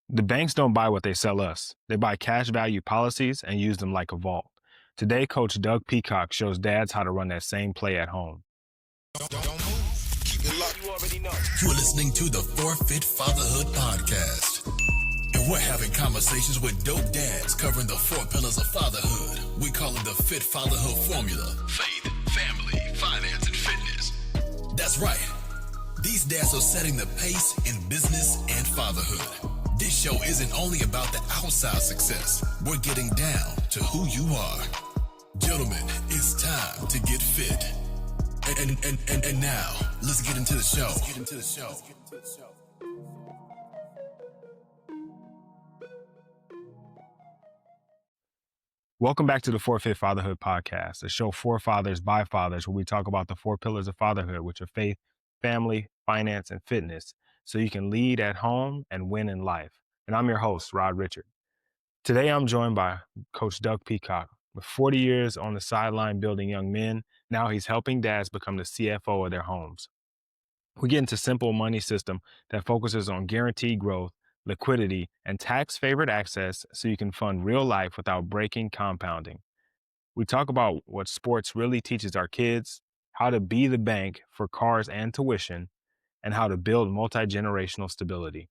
The banks don't buy what they sell us. They buy cash value policies and use them like a vault. Today, Coach Doug Peacock shows dads how to run that same play at home. Don't move. Keep it locked. You already know. You're listening to the Forfeit Fatherhood Podcast. And we're having conversations with dope dads covering the 4 pillars of fatherhood. We call it the Fit Fatherhood Formula. Faith, family, finance, and fitness. That's right. These dads are setting the pace in business and fatherhood. This show isn't only about the outside success. We're getting down to who you are. Gentlemen, it's time to get fit. And now, let's get into the show. Welcome back to the Forfeit Fatherhood Podcast, a show for fathers by fathers, where we talk about the 4 pillars of fatherhood, which are faith, family, finance, and fitness, so you can lead at home and win in life. And I'm your host, Rod Richard. Today, I'm joined by Coach Doug Peacock. With 40 years on the sideline building young men, now he's helping dads become the CFO of their homes. We get into simple money system that focuses on guaranteed growth, liquidity, and tax-favored access so you can fund real life without breaking compounding. We talk about what sports really teaches our kids, how to be the bank for cars and tuition, and how to build multi-generational stability.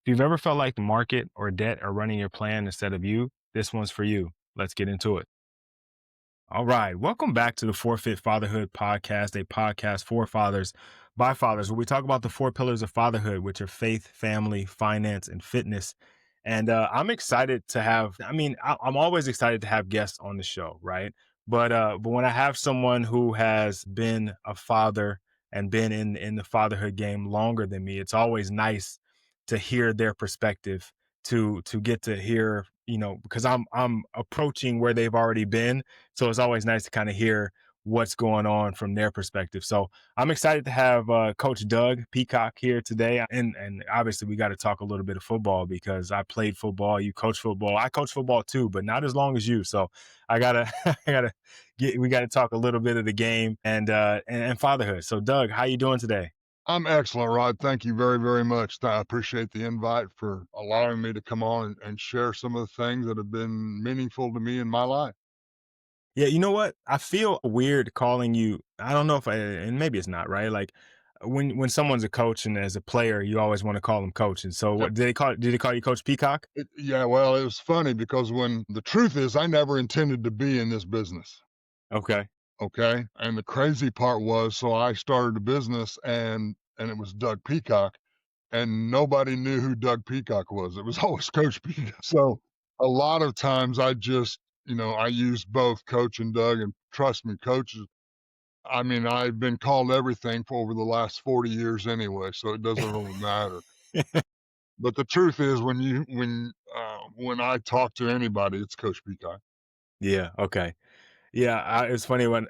If you've ever felt like the market or debt are running your plan instead of you, this one's for you. Let's get into it. All right. Welcome back to the Forfeit Fatherhood Podcast, a podcast for fathers by fathers, where we talk about the 4 pillars of fatherhood, which are faith, family, finance, and fitness. And I'm excited to have, I'm always excited to have guests on the show, right? But when I have someone who has been a father and been in the fatherhood game longer than me, it's always nice to hear their perspective, to get to hear, because I'm approaching where they've already been. So it's always nice to kind of hear what's going on from their perspective. So I'm excited to have Coach Doug Peacock here today. And obviously we got to talk a little bit of football, because I played football, you coach football. I coach football too, but not as long as you. So we got to talk a little bit of the game and fatherhood. So Doug, how you doing today? I'm excellent, Rod. Thank you very, very much. I appreciate the invite for allowing me to come on and share some of the things that have been meaningful to me in my life. Yeah, you know what? I feel weird calling you. I don't know and maybe it's not, right? Like when someone's a coach and as a player, you always want to call them coach. And so what did they call you Coach Peacock? Well, it was funny because when the truth is I never intended to be in this business. Okay. Okay. And the crazy part was, so I started a business and it was Doug Peacock, and nobody knew who Doug Peacock was. It was always Coach Peacock. So a lot of times I just, I use both Coach and Doug, and trust me, coaches, I've been called everything for over the last 40 years anyway, so it doesn't really matter. But the truth is, when I talk to anybody, it's Coach Peacock. Yeah. Okay. Yeah. It's funny when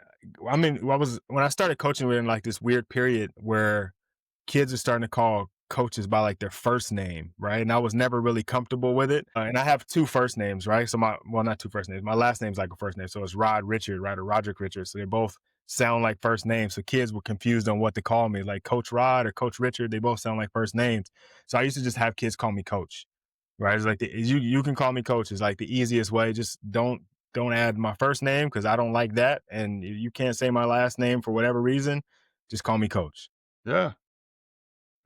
I started coaching, we were in like this weird period where kids are starting to call coaches by like their first name, right? And I was never really comfortable with it. And I have 2 first names, right? So not 2 first names. My last name's like a first name. So it's Rod Richard, right? Or Roderick Richard. So they both sound like first names. So kids were confused on what to call me, like Coach Rod or Coach Richard. They both sound like first names. So I used to just have kids call me Coach, right? It's like you can call me Coach. It's like the easiest way. Just don't add my first name, because I don't like that. And you can't say my last name for whatever reason. Just call me Coach. Yeah.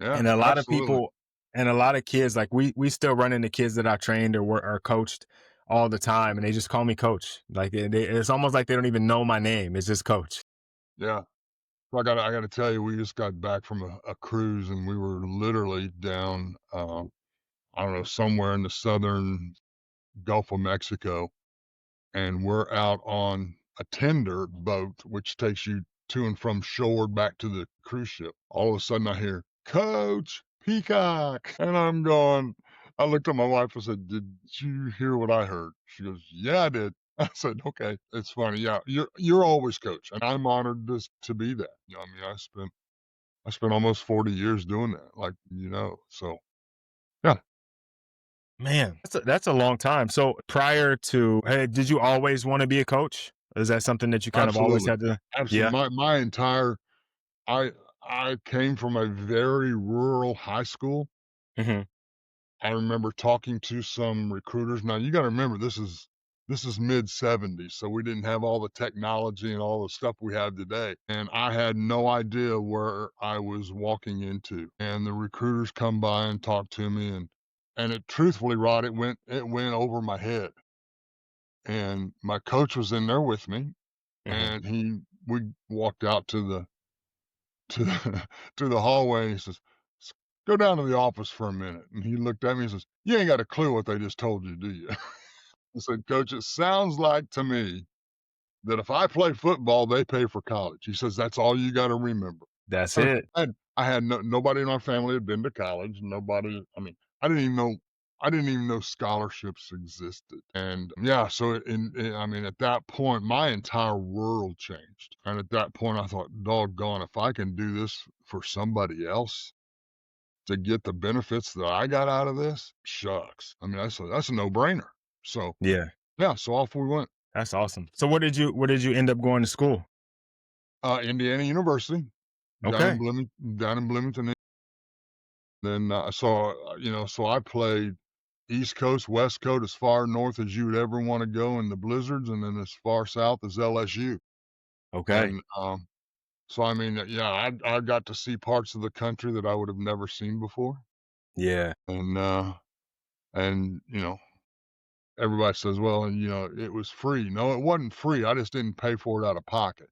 Yeah. And a lot of absolutely. people and a lot of kids, like we still run into kids that I trained or coached all the time, and they just call me Coach. Like it's almost like they don't even know my name. It's just Coach. Yeah. So I got to tell you, we just got back from a cruise, and we were literally down, I don't know, somewhere in the southern Gulf of Mexico, and we're out on a tender boat, which takes you to and from shore back to the cruise ship. All of a sudden I hear, Coach Peacock. And I looked at my wife and said, did you hear what I heard? She goes, yeah, I did. I said, okay, it's funny. Yeah, you're always Coach. And I'm honored to be that. I spent almost 40 years doing that, so yeah. Man, that's a long time. So prior to, hey, did you always want to be a coach? Is that something that you kind of always Absolutely. had to? Absolutely. Yeah. My entire I came from a very rural high school. Mm-hmm. I remember talking to some recruiters. Now you got to remember this is mid 70s, so we didn't have all the technology and all the stuff we have today. And I had no idea where I was walking into. And the recruiters come by and talk to me, and it truthfully, Rod, it went over my head. And my coach was in there with me, Mhm. and we walked out to to the hallway, and he says, Go down to the office for a minute." And he looked at me and says, "You ain't got a clue what they just told you, do you?" I said, "Coach, it sounds like to me that if I play football, they pay for college." He says, "That's all you got to remember." That's I it. I had nobody in our family had been to college. Nobody. I mean, I didn't even know. I didn't even know scholarships existed. And yeah, so I mean, at that point, my entire world changed. And at that point, I thought, doggone, if I can do this for somebody else to get the benefits that I got out of this, shucks. I mean, that's a no-brainer. So, Yeah, yeah, so off we went. that's awesome. So where did you end up going to school? Indiana University Okay. Down in Bloomington. Then, so I played East Coast, West Coast, as far north as you would ever wanna go in the blizzards, and then as far south as LSU. Okay. And, so I mean, yeah, I got to see parts of the country that I would have never seen before. Yeah. And, everybody says, "Well, it was free." No, it wasn't free. I just didn't pay for it out of pocket.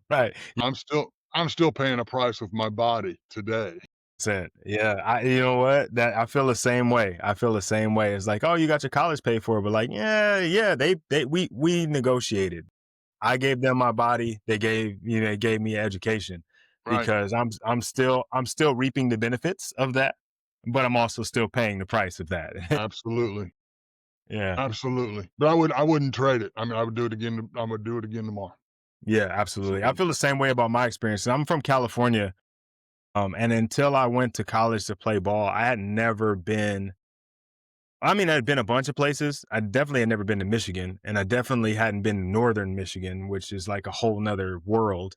Right. I'm still paying a price with my body today. Said, yeah, you know what? That I feel the same way. I feel the same way. It's like, oh, you got your college paid for, but like, yeah, yeah, we negotiated. I gave them my body. They gave me education Right. because I'm still reaping the benefits of that, but I'm also still paying the price of that. Absolutely. Yeah. Absolutely. But I wouldn't trade it. I mean, I would do it again. I would do it again tomorrow. Yeah, absolutely. I Absolutely. feel the same way about my experience. I'm from California. And until I went to college to play ball, I had never been. I mean, I'd been a bunch of places. I definitely had never been to Michigan, and I definitely hadn't been to northern Michigan, which is like a whole nother world.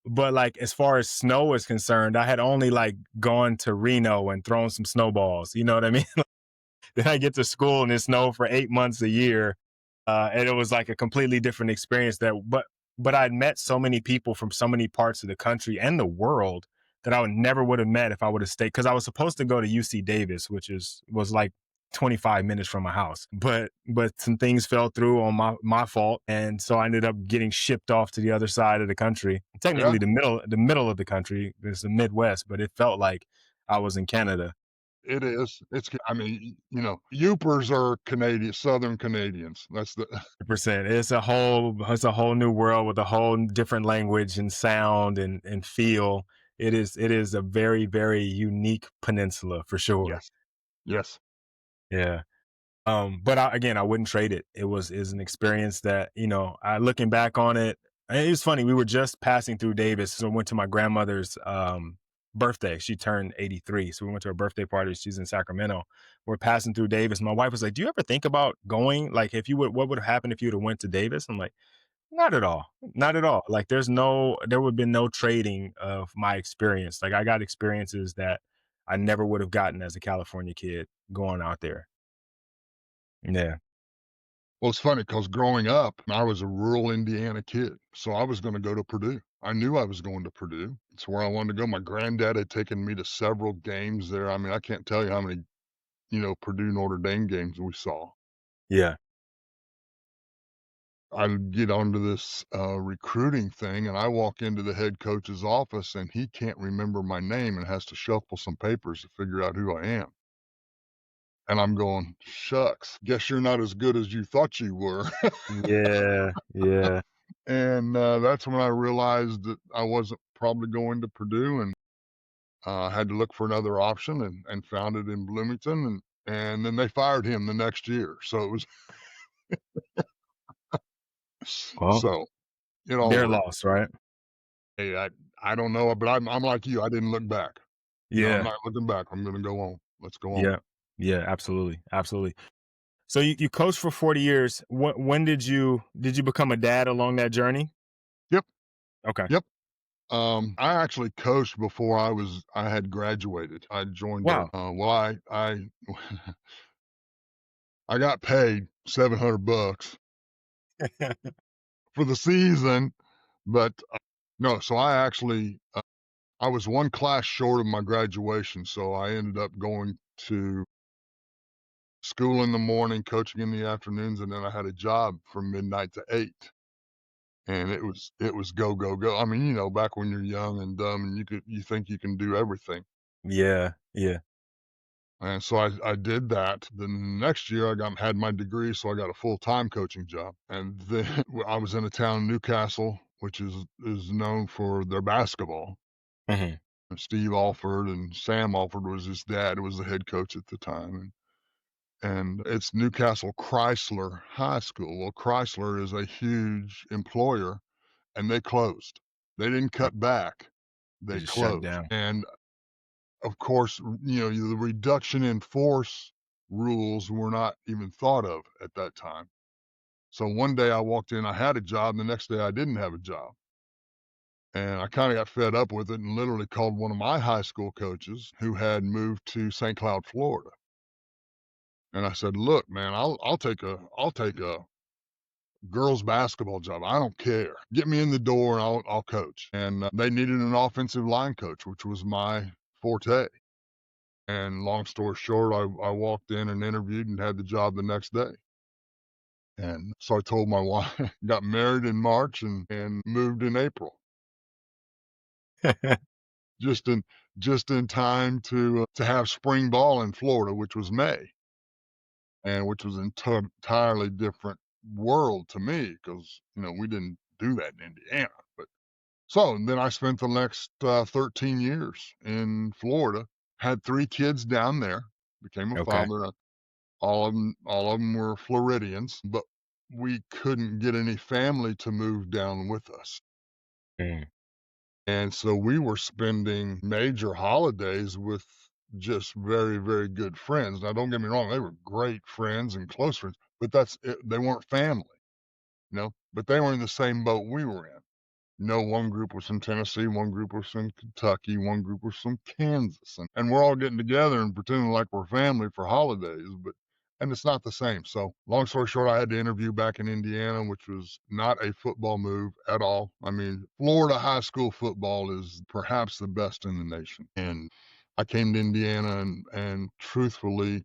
But like as far as snow is concerned, I had only like gone to Reno and thrown some snowballs. You know what I mean? Then I get to school and it snowed for 8 months a year, and it was like a completely different experience. But I'd met so many people from so many parts of the country and the world that I would never would have met if I would have stayed. Because I was supposed to go to UC Davis, which was like 25 minutes from my house, but some things fell through on my fault, and so I ended up getting shipped off to the other side of the country. Yeah, Technically, the middle of the country is the Midwest, but it felt like I was in Canada. it is. I mean, Yoopers are Canadian, Southern Canadians. That's the 100%. It's a whole new world with a whole different language and sound and feel. It is a very, very unique peninsula for sure. yes, yes. Yeah. But again, I wouldn't trade it. Is an experience that, I looking back on it, and it was funny. We were just passing through Davis, so I went to my grandmother's birthday. She turned 83, so we went to her birthday party. She's in Sacramento. We're passing through Davis. My wife was like, "Do you ever think about going? Like, if you would, what would have happened if you would have went to Davis?" I'm like, "Not at all, not at all. Like, there would have been no trading of my experience. Like, I got experiences that I never would have gotten as a California kid going out there." Yeah. Well, it's funny because growing up, I was a rural Indiana kid, so I was gonna go to Purdue. I knew I was going to Purdue. It's where I wanted to go. My granddad had taken me to several games there. I mean, I can't tell you how many, Purdue Notre Dame games we saw. Yeah. I get onto this, recruiting thing, and I walk into the head coach's office, and he can't remember my name and has to shuffle some papers to figure out who I am. And I'm going, "Shucks, guess you're not as good as you thought you were." Yeah, yeah. And, that's when I realized that I wasn't probably going to Purdue, and, had to look for another option, and found it in Bloomington, and then they fired him the next year. So it was Well, so it all their worked. loss, right? Hey, I don't know, but I'm like you, I didn't look back. No, I'm Yeah, not looking back. I'm gonna go on. Let's go on. yeah, yeah, absolutely, absolutely. So you coached for 40 years. When did you become a dad along that journey? Yep, Okay, yep. I actually coached before I had graduated. I joined Wow. well, I got paid $700 for the season, but, no, so I actually, I was 1 class short of my graduation, so I ended up going to school in the morning, coaching in the afternoons, and then I had a job from midnight to 8, and it was go, go, go. I mean, back when you're young and dumb and you think you can do everything. Yeah, yeah. And so I did that. The next year, had my degree, so I got a full-time coaching job, and then I was in a town, Newcastle, which is known for their basketball. Mhm. And Steve Alford and Sam Alford was his dad, who was the head coach at the time, and it's Newcastle Chrysler High School. Well, Chrysler is a huge employer, and they closed. They didn't Uh, cut back, they they just shut closed, down. and of course, the reduction in force rules were not even thought of at that time. So one day I walked in, I had a job, and the next day I didn't have a job. And I kind of got fed up with it and literally called one of my high school coaches who had moved to St. Cloud, Florida. And I said, "Look, man, I'll take a girls basketball job. I don't care. Get me in the door and I'll coach." And they needed an offensive line coach, which was my forte. And long story short, I walked in and interviewed and had the job the next day. And so I told my wife, got married in March and moved in April, just in just in time to have spring ball in Florida, which was May, and which was an entirely different world to me because we didn't do that in Indiana. But so then I spent the next 13 years in Florida, had 3 kids down there, became a Okay. father. All of them were Floridians, but we couldn't get any family to move down with us. Mm. And so we were spending major holidays with just very, very good friends. Now, don't get me wrong, they were great friends and close friends, but that's it, they weren't family, but they were in the same boat we were in. One group was from Tennessee, one group was from Kentucky, one group was from Kansas, and we're all getting together and pretending like we're family for holidays, and it's not the same. So, long story short, I had to interview back in Indiana, which was not a football move at all. I mean, Florida high school football is perhaps the best in the nation. And I came to Indiana and truthfully,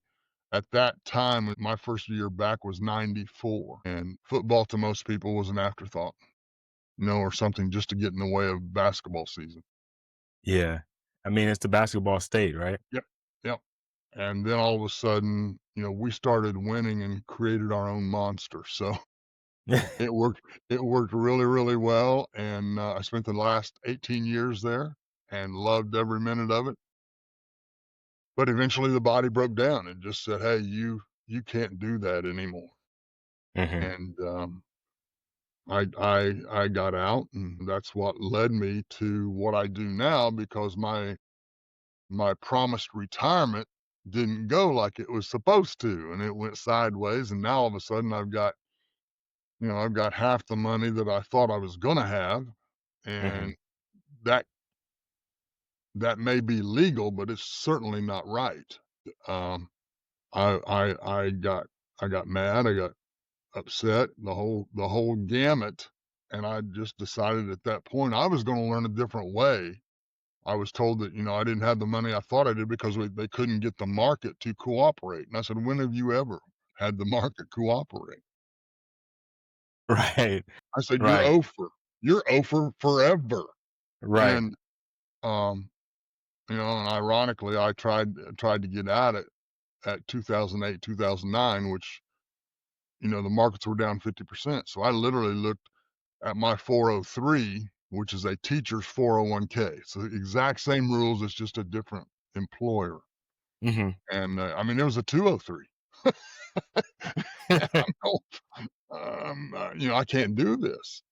at that time, my first year back was 94, and football to most people was an afterthought, or something just to get in the way of basketball season. Yeah. I mean, it's the basketball state, right? Yep. Yep. And then all of a sudden, we started winning and created our own monster. So it worked. It worked really, really well. And I spent the last 18 years there and loved every minute of it. But eventually, the body broke down and just said, "Hey, you can't do that anymore." Mhm. And I got out, and that's what led me to what I do now because my promised retirement didn't go like it was supposed to, and it went sideways, and now all of a sudden I've got half the money that I thought I was gonna have, Mhm. and that that may be legal, but it's certainly not right. Um, I got mad, I got upset, the whole gamut, and I just decided at that point I was gonna learn a different way. I was told that, I didn't have the money I thought I did because they couldn't get the market to cooperate. And I said, "When have you ever had the market cooperate?" Right. I said, "You're Right. over. You're over forever." Right. And, um, and ironically, I tried to get at it at 2008, 2009, which, the markets were down 50%. So I literally looked at my 403, which is a teacher's 401k. So the exact same rules, it's just a different employer. Mhm. And, I mean, it was a 203. I'm going, I can't do this.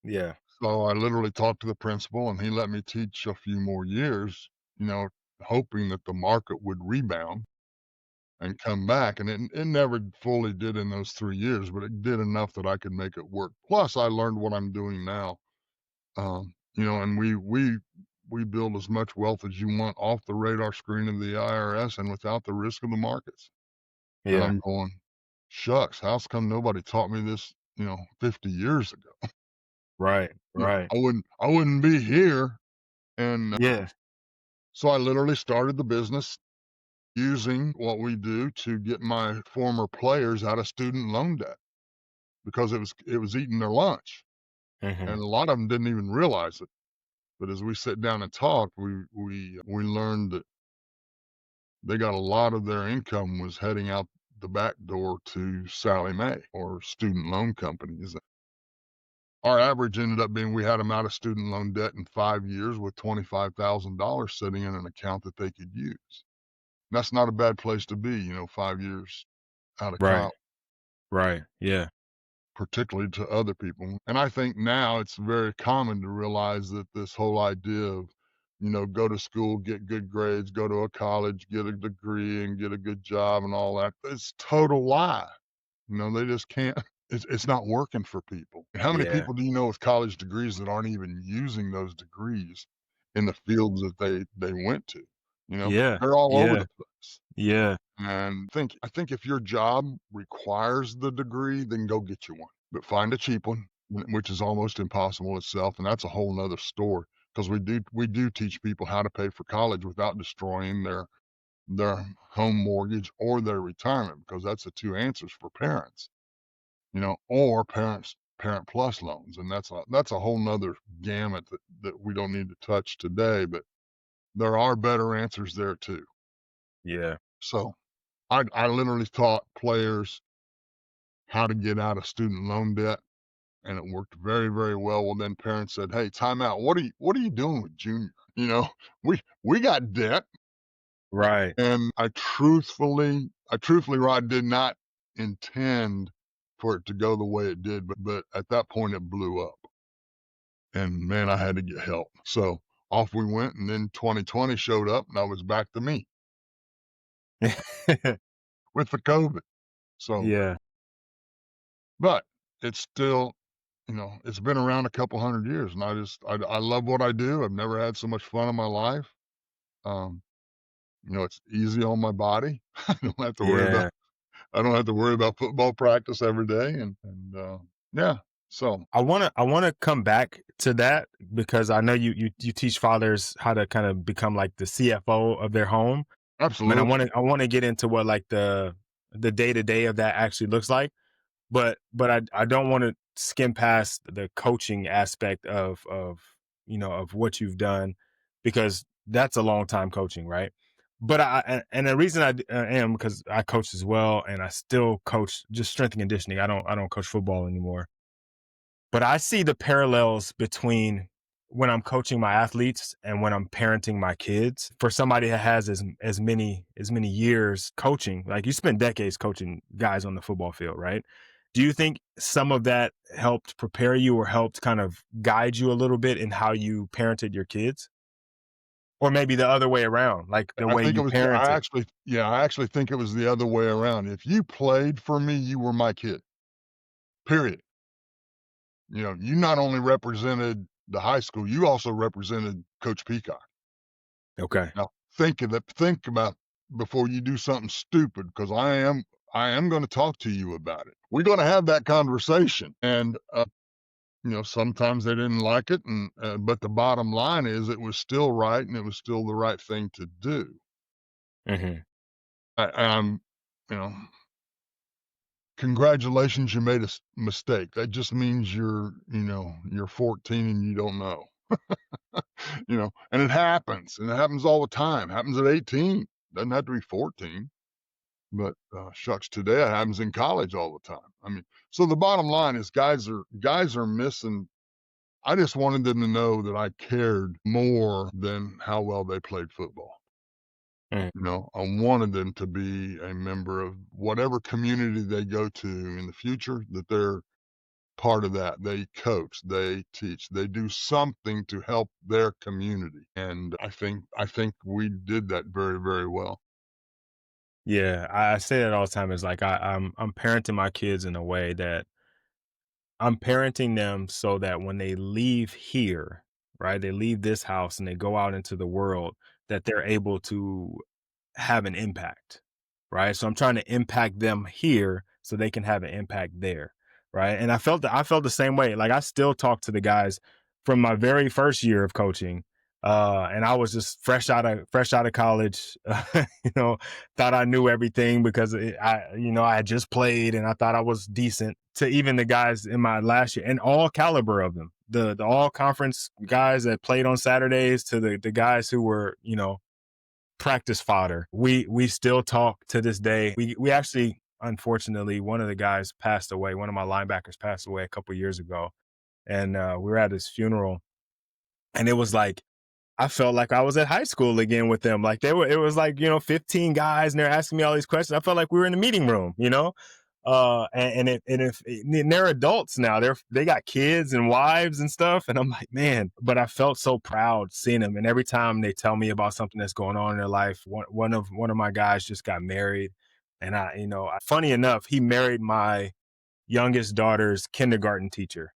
Yeah. So I literally talked to the principal, and he let me teach a few more years, hoping that the market would rebound and come back. And it never fully did in those 3 years, but it did enough that I could make it work. Plus, I learned what I'm doing now. and we build as much wealth as you want off the radar screen of the IRS and without the risk of the markets. And Yeah. I'm going, shucks, how's come nobody taught me this, 50 years ago? Right. Right. I wouldn't be here. And Yeah. so I literally started the business using what we do to get my former players out of student loan debt because it was eating their lunch. Hmm. And a lot of them didn't even realize it. But as we sit down and talk, we learned that they got a lot of their income was heading out the back door to Sallie Mae or student loan companies. Our average ended up being we had them out of student loan debt in 5 years with $25,000 sitting in an account that they could use. That's not a bad place to be, 5 years out of Right. college, Right. Yeah. particularly to other people. And I think now it's very common to realize that this whole idea of, go to school, get good grades, go to a college, get a degree, and get a good job and all that, it's total lie. They just can't. It's not working for people. And how many Yeah. people do you know with college degrees that aren't even using those degrees in the fields that they went to? Yeah. They're all over Yeah. the place. Yeah. And I think if your job requires the degree, then go get you one. But find a cheap one, which is almost impossible itself, and that's a whole nother story. Because we do teach people how to pay for college without destroying their home mortgage or their retirement, because that's the two answers for parents, or parent plus loans. And that's a whole nother gamut that we don't need to touch today, but there are better answers there too. Yeah. So I literally taught players how to get out of student loan debt, and it worked very, very well. Well, then parents said, "Hey, time out. What are you doing with Junior? We got debt." Right. And I truthfully, Rod, did not intend for it to go the way it did, but at that point it blew up. And man, I had to get help. So off we went, and then 2020 showed up, and I was back to me with the COVID. So, Yeah. but it's still, it's been around a couple hundred years, and I love what I do. I've never had so much fun in my life. Um, it's easy on my body. I don't have to worry about Yeah. I don't have to worry about football practice every day, and yeah. So I wanna come back to that because I know you teach fathers how to kind of become like the CFO of their home. I mean, I absolutely. wanna I wanna get into what like the day to day of that actually looks like. But I don't want to skim past the coaching aspect of what you've done because that's a long time coaching, right? But and the reason am because I coach as well, and I still coach just strength and conditioning. I don't coach football anymore, but I see the parallels between when I'm coaching my athletes and when I'm parenting my kids. For somebody that has as many years coaching, like you spend decades coaching guys on the football field, right? Do you think some of that helped prepare you or helped kind of guide you a little bit in how you parented your kids? Or maybe the other way around, like the I way think it you was I parented. actually yeah, I actually think it was the other way around. If you played for me, you were my kid, period. You not only represented the high school, you also represented Coach Peacock. Okay. Now think about before you do something stupid, because I am gonna talk to you about it. We're gonna have that conversation, and, sometimes they didn't like it, but the bottom line is it was still right, and it was still the right thing to do. Hmm. I'm, you know, congratulations, you made a mistake. That just means you're 14 and you don't know, and it happens, and it happens all the time. It happens at 18. Doesn't have to be 14. But shucks, today it happens in college all the time. I mean, so the bottom line is guys are missing. I just wanted them to know that I cared more than how well they played football. I wanted them to be a member of whatever community they go to in the future, that they're part of that. They coach, they teach, they do something to help their community. And I think we did that very, very well. Yeah, I say that all the time. Is like I'm parenting my kids in a way that I'm parenting them so that when they leave here, right? They leave this house and they go out into the world that they're able to have an impact, right? So I'm trying to impact them here so they can have an impact there, right? And I felt the same way. Like I still talk to the guys from my very first year of coaching, and I was just fresh out of college. You know, thought I knew everything because I had just played and I thought I was decent. To even the guys in my last year, and all caliber of them, the all conference guys that played on Saturdays to the guys who were practice fodder. We still talk to this day. We actually, unfortunately, one of the guys passed away. One of my linebackers passed away a couple years ago, and we were at his funeral, and it was like I felt like I was at high school again with them. Like it was like, 15 guys and they're asking me all these questions. I felt like we were in the meeting room, and they're adults now. They got kids and wives and stuff. And I'm like, man, but I felt so proud seeing them. And every time they tell me about something that's going on in their life, one of my guys just got married. And funny enough, he married my youngest daughter's kindergarten teacher.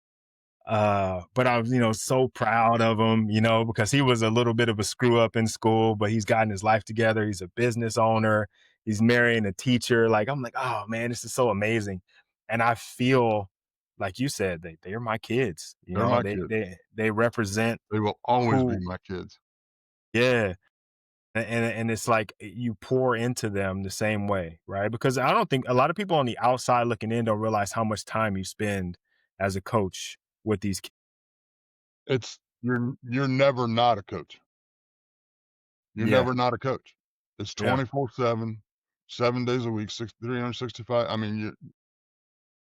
But I was, so proud of him, because he was a little bit of a screw up in school, but he's gotten his life together. He's a business owner. He's marrying a teacher. Like, I'm like, oh man, this is so amazing. And I feel like you said, they're my kids, They're my they, kids. they represent They will always be who, my kids. yeah. And it's like you pour into them the same way, right? Because I don't think a lot of people on the outside looking in don't realize how much time you spend as a coach with these kids. It's you're never not a coach. You're Yeah. never not a coach. It's Yeah. 24/7, 7 days a week, 365. I mean,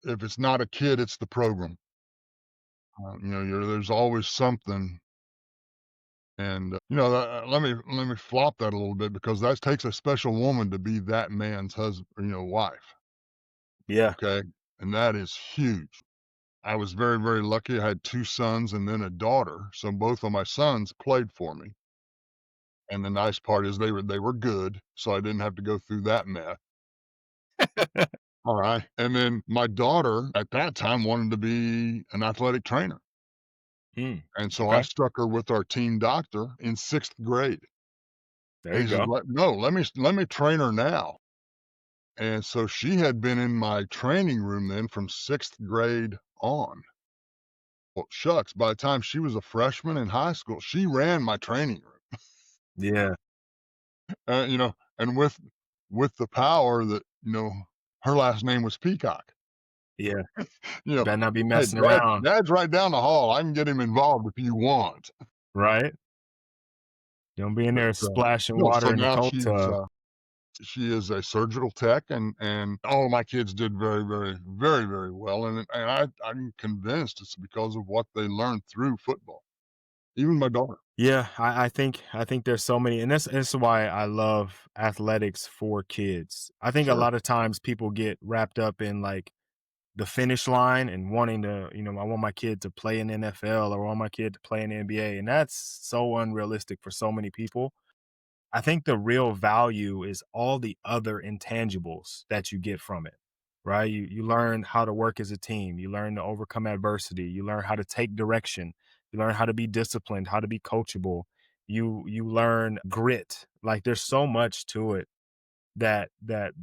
if it's not a kid, it's the program. There's always something, and let me flop that a little bit because that takes a special woman to be that man's husband, wife. Yeah. Okay, and that is huge. I was very, very lucky. I had 2 sons and then a daughter, so both of my sons played for me. And the nice part is they were good, so I didn't have to go through that mess. All right. And then my daughter at that time wanted to be an athletic trainer. Mm, And so I okay. stuck her with our team doctor in 6th grade. There And you he says, go. No, let me train her now." And so she had been in my training room then from 6th grade on. Well, shucks, by the time she was a freshman in high school, she ran my training room. Yeah. And with the power that, her last name was Peacock. Yeah. You know, Better not be "Hey, messing dad around. dad's right down the hall. I can get him involved if you want." Right? Don't be in But, there splashing no, so water in the now cold tub. she is a surgical tech, and all of my kids did very, very, very, very well, I'm convinced it's because of what they learned through football, even my daughter. Yeah, I think there's so many, and that's why I love athletics for kids. I think a Sure. lot of times people get wrapped up in like the finish line and wanting to, I want my kid to play in the NFL or I want my kid to play in the NBA. And that's so unrealistic for so many people. I think the real value is all the other intangibles that you get from it, right? You learn how to work as a team. You learn to overcome adversity. You learn how to take direction. You learn how to be disciplined, how to be coachable. You learn grit. Like there's so much to it that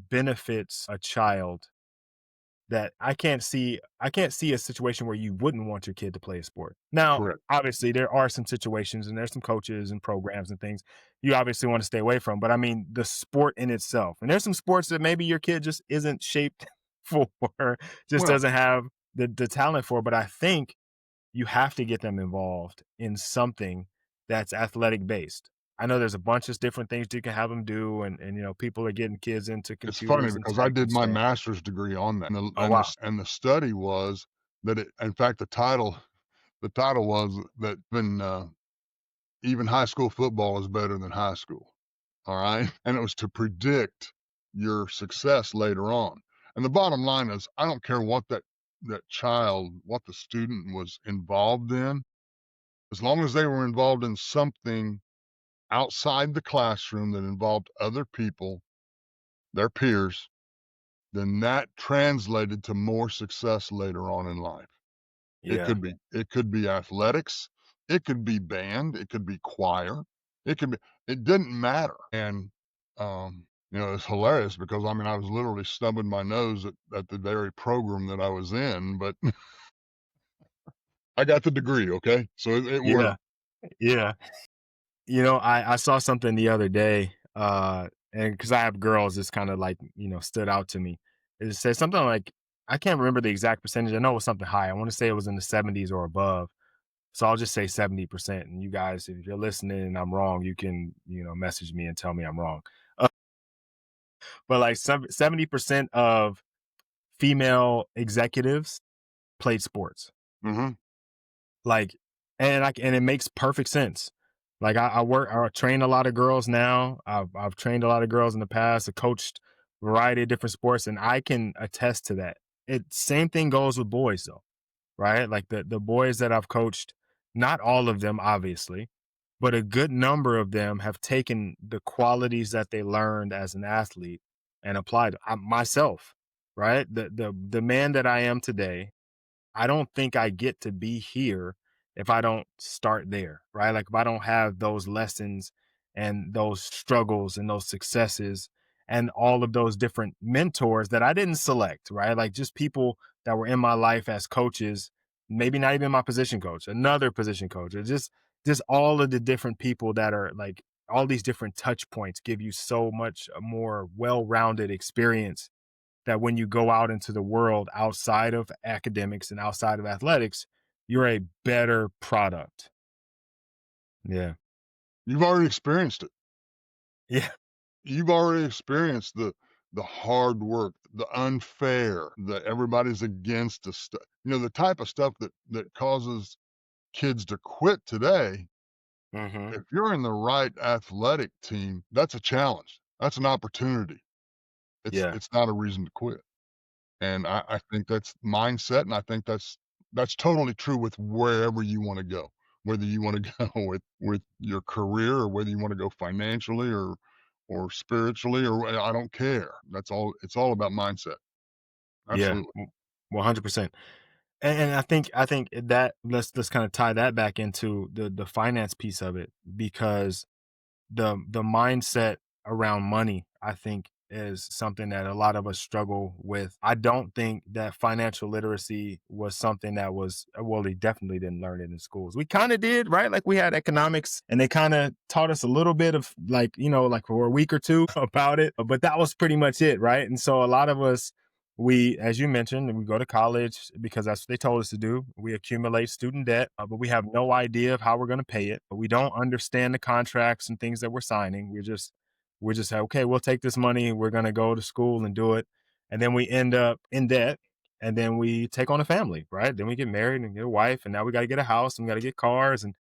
benefits a child that I can't see a situation where you wouldn't want your kid to play a sport. Now, Correct. obviously, there are some situations and there's some coaches and programs and things you obviously want to stay away from, but I mean the sport in itself. And there's some sports that maybe your kid just isn't shaped for, just Well, doesn't have the talent for, but I think you have to get them involved in something that's athletic based. I know there's a bunch of different things you can have them do, and people are getting kids into it's funny computers and because I tech and did my stuff. master's degree on that, Oh wow. and the study was that in fact, the title was that even high school football is better than high school. All right. And it was to predict your success later on. And the bottom line is, I don't care what the student was involved in, as long as they were involved in something outside the classroom that involved other people, their peers, then that translated to more success later on in life. It Yeah. could be it could be athletics, It could be band, it could be choir, it could be it didn't matter, and, it's hilarious because, I mean, I was literally stubbing my nose at the very program that I was in, but I got the degree, okay? So it worked. Yeah. Yeah. I saw something the other day, and because I have girls, it's kind of like, stood out to me. It said something like, I can't remember the exact percentage. I know it was something high. I want to say it was in the 70s or above. So I'll just say 70%. And you guys, if you're listening and I'm wrong, you can, message me and tell me I'm wrong. Uh, but like 70% of female executives played sports. Mhm, Like, and it makes perfect sense. Like I train a lot of girls now. I've trained a lot of girls in the past. I coached a variety of different sports, and I can attest to that. It same thing goes with boys though, right? Like the boys that I've coached, not all of them obviously, but a good number of them have taken the qualities that they learned as an athlete and applied myself, right? The man that I am today, I don't think I get to be here if I don't start there, right? Like if I don't have those lessons and those struggles and those successes and all of those different mentors that I didn't select, right? Like just people that were in my life as coaches, maybe not even my position coach, another position coach, or just all of the different people that are like all these different touch points give you so much more well-rounded experience that when you go out into the world outside of academics and outside of athletics, you're a better product. Yeah. you've already experienced it. Yeah. You've already experienced the hard work, the unfair, the everybody's against us stuff. The type of stuff that causes kids to quit today. Hmm. If you're in the right athletic team, that's a challenge. That's an opportunity. Yeah. It's not a reason to quit. And I think that's mindset, and I think that's totally true with wherever you wanna go. Whether you wanna go with your career or whether you wanna go financially or spiritually or I don't care. That's all it's all about mindset. Yeah. Absolutely. 100%. And I think that let's kind of tie that back into the finance piece of it because the mindset around money, I think, is something that a lot of us struggle with. I don't think that financial literacy was something that was well, they definitely didn't learn it in schools. We kind of did, right? Like we had economics and they kind of taught us a little bit of like, like for a week or two about it, but that was pretty much it, right? And so a lot of us we, as you mentioned, we go to college because that's what they told us to do. We accumulate student debt, but we have no idea of how we're going to pay it. We don't understand the contracts and things that we're signing. We're just like, okay, we'll take this money. We're going to go to school and do it, and then we end up in debt, and then we take on a family, right? Then we get married and get a wife, and now we got to get a house and we got to get cars, and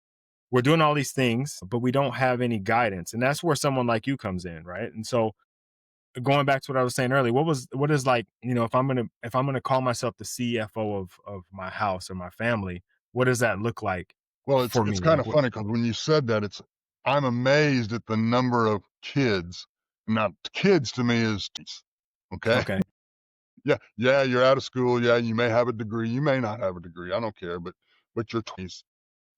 we're doing all these things, but we don't have any guidance, and that's where someone like you comes in, right? And so going back to what I was saying earlier, what is like, if I'm gonna call myself the CFO of my house or my family, what does that look like Well, for it's me? Like kinda what funny because when you said that, I'm amazed at the number of kids. Now, kids to me is okay? okay. Yeah, yeah, you're out of school, yeah, you may have a degree, you may not have a degree, I don't care, but you're 20s,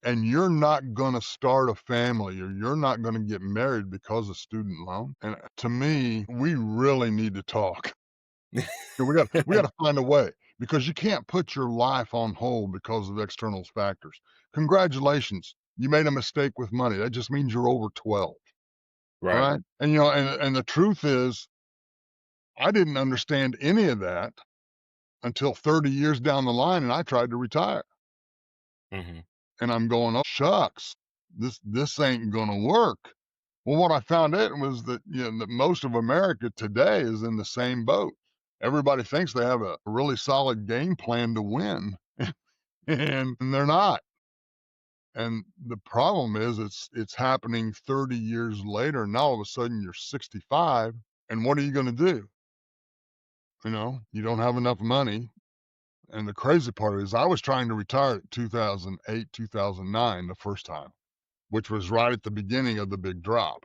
and you're not gonna start a family or you're not gonna get married because of student loan, and to me, we really need to talk. And we gotta find a way because you can't put your life on hold because of external factors. Congratulations, you made a mistake with money, that just means you're over 12, Right. alright? And the truth is, I didn't understand any of that until 30 years down the line, and I tried to retire. Hmm. And I'm going, "Oh, shucks, this ain't gonna work." Well, what I found out was that, that most of America today is in the same boat. Everybody thinks they have a really solid game plan to win, and they're not. And the problem is it's happening 30 years later, and now all of a sudden you're 65, and what are you gonna do? You don't have enough money. And the crazy part is I was trying to retire at 2008, 2009 the first time, which was right at the beginning of the big drop.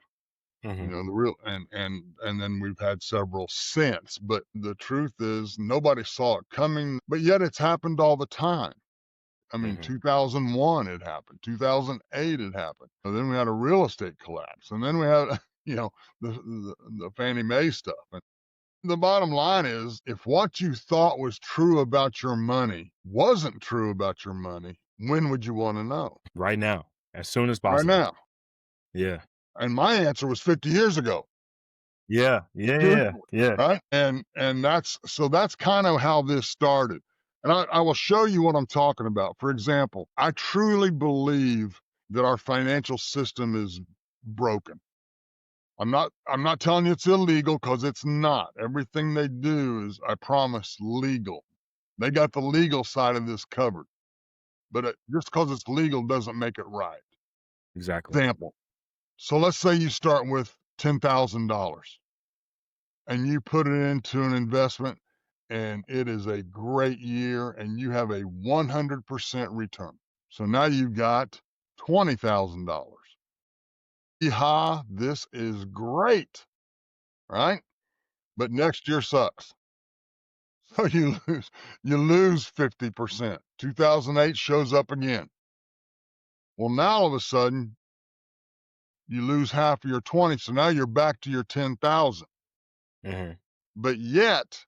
Hmm. The real and then we've had several since, but the truth is nobody saw it coming, but yet it's happened all the time. I mean, Mhm. 2001 it happened, 2008 it happened. And then we had a real estate collapse, and then we had, the Fannie Mae stuff. And the bottom line is, if what you thought was true about your money wasn't true about your money, when would you want to know? Right now, as soon as Right possible. now. Yeah. And my answer was 50 years ago. Yeah. Yeah, yeah, yeah, Truthfully, yeah. right? And that's kind of how this started. And I will show you what I'm talking about. For example, I truly believe that our financial system is broken. I'm not telling you it's illegal, because it's not. Everything they do is, I promise, legal. They got the legal side of this covered. But just because it's legal doesn't make it right. Exactly. Example. So let's say you start with $10,000 and you put it into an investment, and it is a great year and you have a 100% return. So now you've got $20,000. Yeehaw, this is great, right? But next year sucks. So you lose 50%. 2008 shows up again. Well, now all of a sudden you lose half of your 20, so now you're back to your 10,000. Mhm. But yet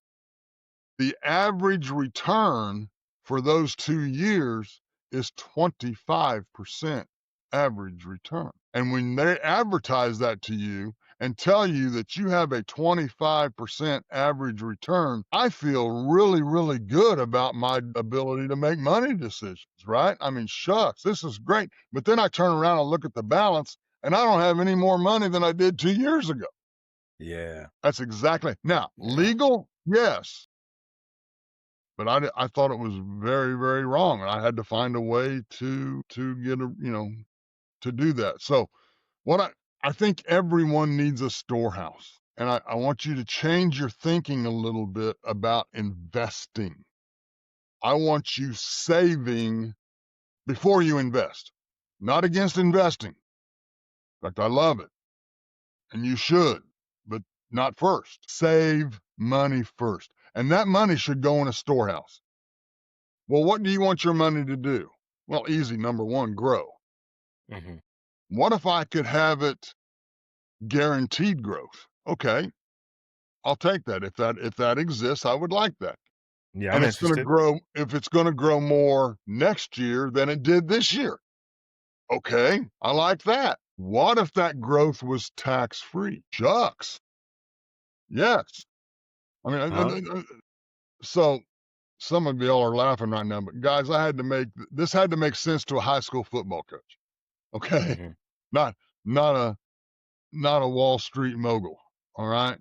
the average return for those 2 years is 25% average return. And when they advertise that to you and tell you that you have a 25% average return, I feel really, really good about my ability to make money decisions, right? I mean, shucks, this is great. But then I turn around and look at the balance, and I don't have any more money than I did 2 years ago. Yeah. That's exactly. Now, Yeah. legal, yes, but I thought it was very, very wrong, and I had to find a way to get to do that. So what I think everyone needs a storehouse, and I want you to change your thinking a little bit about investing. I want you saving before you invest. Not against investing. In fact, I love it, and you should, but not first. Save money first, and that money should go in a storehouse. Well, what do you want your money to do? Well, easy. Number one, grow. Mhm. What if I could have it guaranteed growth? Okay, I'll take that. If that exists, I would like that. Yeah, And I'm it's going to interested. grow. If it's going to grow more next year than it did this year, okay, I like that. What if that growth was tax free? Shucks. Yes. I mean, Uh-huh. so some of y'all are laughing right now, but guys, this had to make sense to a high school football coach. Okay, Mhm. not not a Wall Street mogul. All right.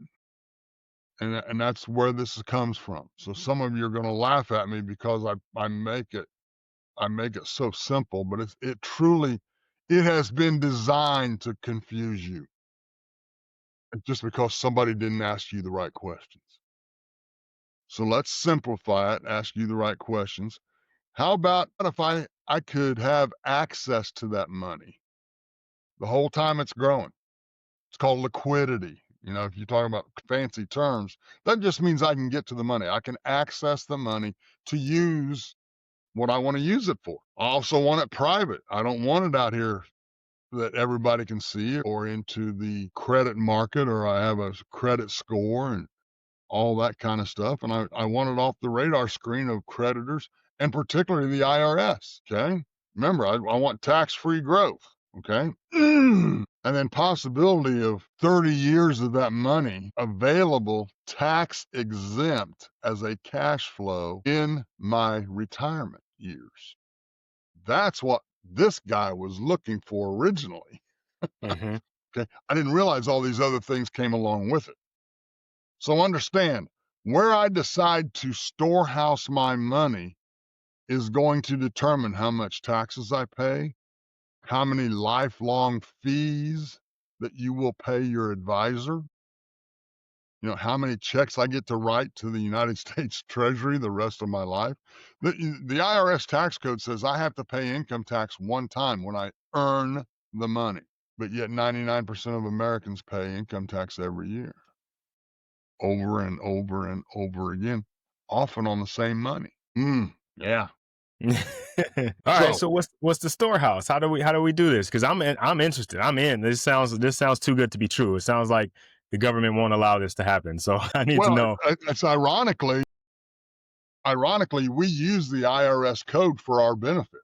And that's where this comes from. So some of you are going to laugh at me because I make it so simple, but it truly, it has been designed to confuse you, just because somebody didn't ask you the right questions. So let's simplify it, ask you the right questions. How about if I could have access to that money the whole time it's growing? It's called liquidity. If you talk about fancy terms, that just means I can get to the money. I can access the money to use what I want to use it for. I also want it private. I don't want it out here that everybody can see, or into the credit market, or I have a credit score and all that kind of stuff. And I want it off the radar screen of creditors, and particularly the IRS. Okay. Remember, I want tax free growth. Okay. And then possibility of 30 years of that money available tax exempt as a cash flow in my retirement years. That's what this guy was looking for originally. Mhm. Okay. I didn't realize all these other things came along with it. So understand, where I decide to storehouse my money is going to determine how much taxes I pay, how many lifelong fees that you will pay your advisor, how many checks I get to write to the United States Treasury the rest of my life. The IRS tax code says I have to pay income tax one time when I earn the money, but yet 99% of Americans pay income tax every year, over and over and over again, often on the same money. Yeah. All right. So, So what's the storehouse? How do we do this? Because I'm interested. I'm in. This sounds too good to be true. It sounds like the government won't allow this to happen. So I need to well, know. it's ironically, we use the IRS code for our benefit.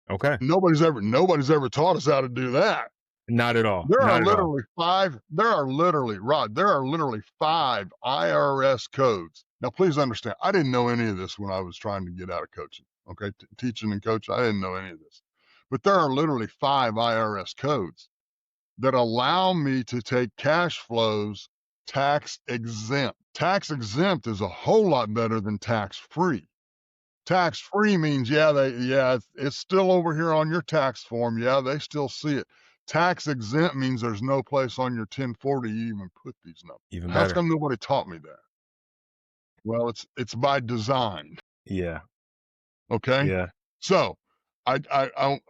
Okay. Nobody's ever taught us how to do that. Not at all. There are Not at all. literally five. Rod, there are literally 5 IRS codes. Now, please understand, I didn't know any of this when I was trying to get out of coaching. Okay, teaching and coaching, I didn't know any of this. But there are literally 5 IRS codes that allow me to take cash flows tax exempt. Tax exempt is a whole lot better than tax free. Tax free means, it's still over here on your tax form. Yeah, they still see it. Tax exempt means there's no place on your 1040 you even put these numbers. Even How's better. come nobody taught me that? Well, it's by design. Yeah. Okay. Yeah. So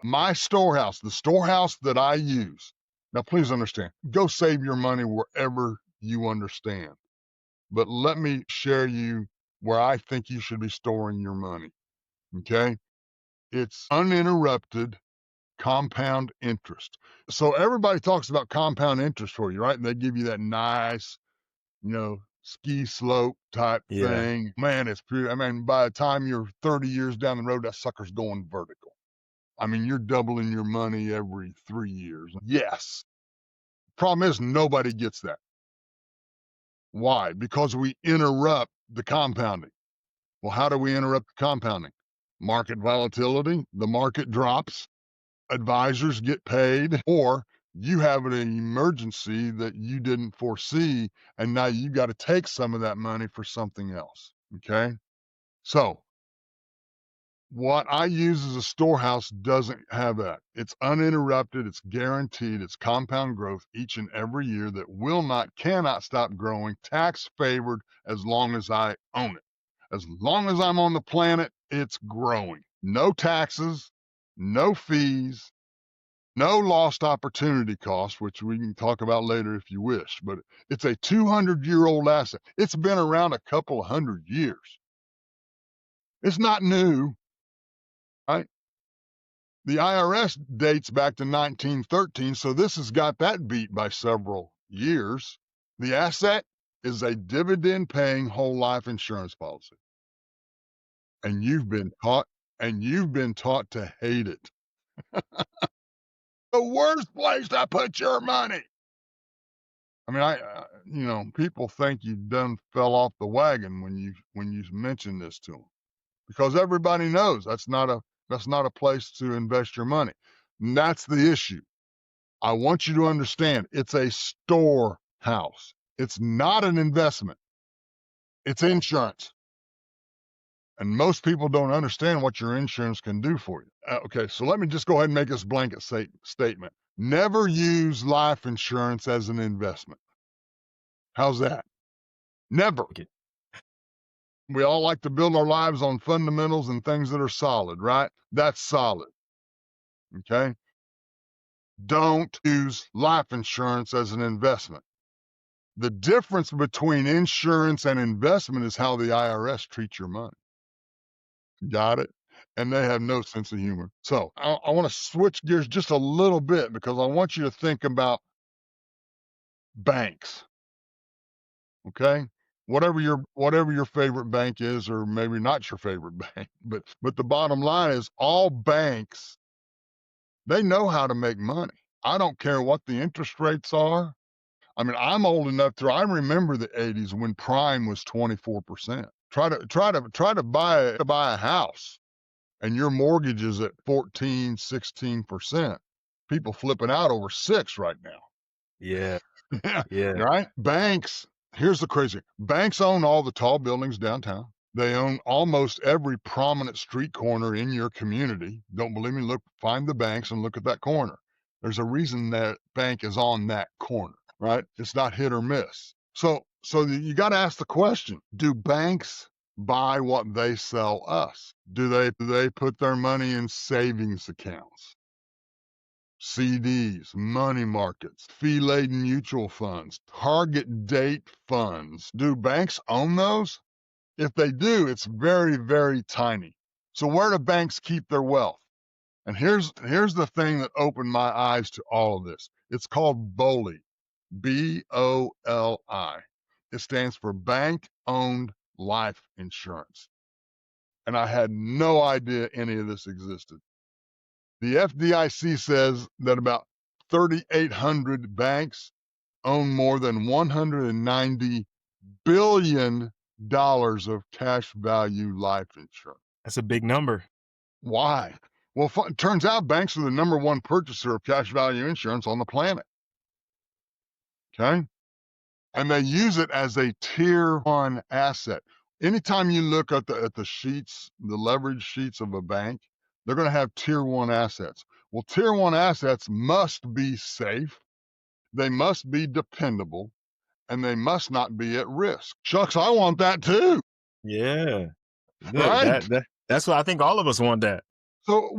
my storehouse, the storehouse that I use. Now, please understand, go save your money wherever you understand. But let me share you where I think you should be storing your money. Okay. It's uninterrupted compound interest. So everybody talks about compound interest for you, right? And they give you that nice, ski slope type Yeah. thing. Man, it's pretty. I mean, by the time you're 30 years down the road, that sucker's going vertical. I mean, you're doubling your money every 3 years. Yes. Problem is, nobody gets that. Why? Because we interrupt the compounding. Well, how do we interrupt the compounding? Market volatility, the market drops, advisors get paid, or you have an emergency that you didn't foresee, and now you got to take some of that money for something else. Okay. So, what I use as a storehouse doesn't have that. It's uninterrupted, it's guaranteed, it's compound growth each and every year that cannot stop growing, tax favored as long as I own it. As long as I'm on the planet, it's growing. No taxes, no fees, no lost opportunity cost, which we can talk about later if you wish, but it's a 200-year-old asset. It's been around a couple of 100 years. It's not new, right? The IRS dates back to 1913, so this has got that beat by several years. The asset is a dividend-paying whole life insurance policy. And you've been taught to hate it. The worst place to put your money. I mean, people think you done fell off the wagon when you mention this to them, because everybody knows that's not a place to invest your money. And that's the issue. I want you to understand, it's a storehouse. It's not an investment. It's insurance. And most people don't understand what your insurance can do for you. Okay, so let me just go ahead and make this blanket statement. Never use life insurance as an investment. How's that? Never. Okay. We all like to build our lives on fundamentals and things that are solid, right? That's solid. Okay. Don't use life insurance as an investment. The difference between insurance and investment is how the IRS treats your money. Got it? And they have no sense of humor. So I want to switch gears just a little bit, because I want you to think about banks. Okay. Whatever your favorite bank is, or maybe not your favorite bank, but the bottom line is, all banks, they know how to make money. I don't care what the interest rates are. I mean, I'm old enough to I remember the 80s when prime was 24%. Try to buy a house, and your mortgage is at 14, 16%. People flipping out over 6 right now. Yeah. Yeah, Yeah. right? Here's the crazy. Banks own all the tall buildings downtown. They own almost every prominent street corner in your community. Don't believe me? Find the banks and look at that corner. There's a reason that bank is on that corner, right? It's not hit or miss. So you got to ask the question, do banks buy what they sell us? Do they put their money in savings accounts, CDs, money markets, fee-laden mutual funds, target date funds? Do banks own those? If they do, it's very, very tiny. So where do banks keep their wealth? And here's the thing that opened my eyes to all of this. It's called BOLI, BOLI. It stands for Bank-Owned Life Insurance. And I had no idea any of this existed. The FDIC says that about 3,800 banks own more than $190 billion of cash value life insurance. That's a big number. Why? Well, it turns out banks are the number one purchaser of cash value insurance on the planet. Okay? And they use it as a tier one asset. Anytime you look at the sheets, the leverage sheets of a bank, they're going to have tier one assets. Well, tier one assets must be safe, they must be dependable, and they must not be at risk. Shucks, I want that too. Yeah. Look, Right? that's what I think all of us want that. So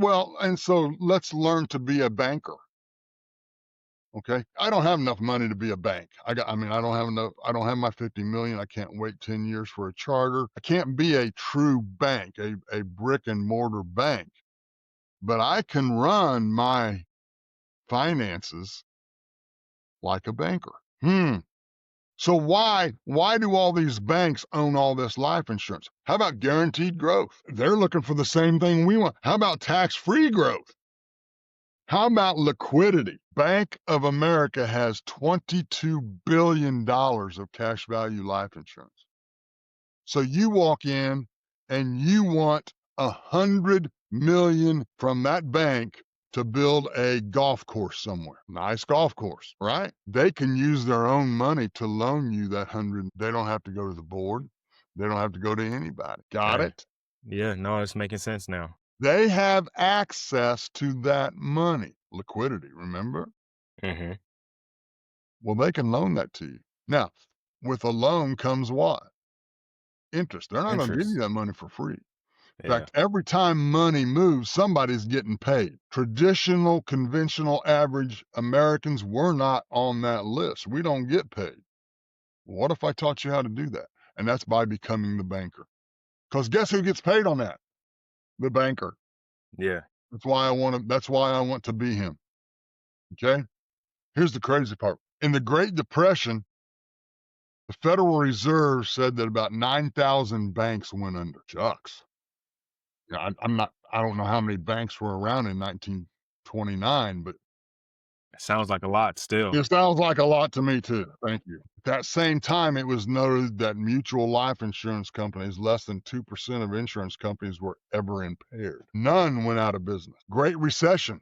let's learn to be a banker. Okay. I don't have enough money to be a bank. I don't have enough. I don't have my 50 million. I can't wait 10 years for a charter. I can't be a true bank, a brick and mortar bank, but I can run my finances like a banker. So why do all these banks own all this life insurance? How about guaranteed growth? They're looking for the same thing we want. How about tax-free growth? How about liquidity? Bank of America has $22 billion of cash value life insurance. So you walk in and you want $100 million from that bank to build a golf course somewhere. Nice golf course, right? They can use their own money to loan you that 100. They don't have to go to the board. They don't have to go to anybody. Got Right. it? Yeah, no, it's making sense now. They have access to that money. Liquidity, remember? Mm-hmm. Well, they can loan that to you. Now, with a loan comes what? Interest. They're not going to give you Interest. that money for free. In Yeah. fact, every time money moves, somebody's getting paid. Traditional, conventional, average Americans, we're not on that list. We don't get paid. What if I taught you how to do that? And that's by becoming the banker. Because guess who gets paid on that? The banker. Yeah. That's why I want to be him. Okay? Here's the crazy part. In the Great Depression, the Federal Reserve said that about 9,000 banks went under. Shucks. Yeah, I don't know how many banks were around in 1929, but It sounds like a lot still. it sounds like a lot to me too. Thank you. At that same time, it was noted that mutual life insurance companies, less than 2% of insurance companies were ever impaired. None went out of business. Great Recession.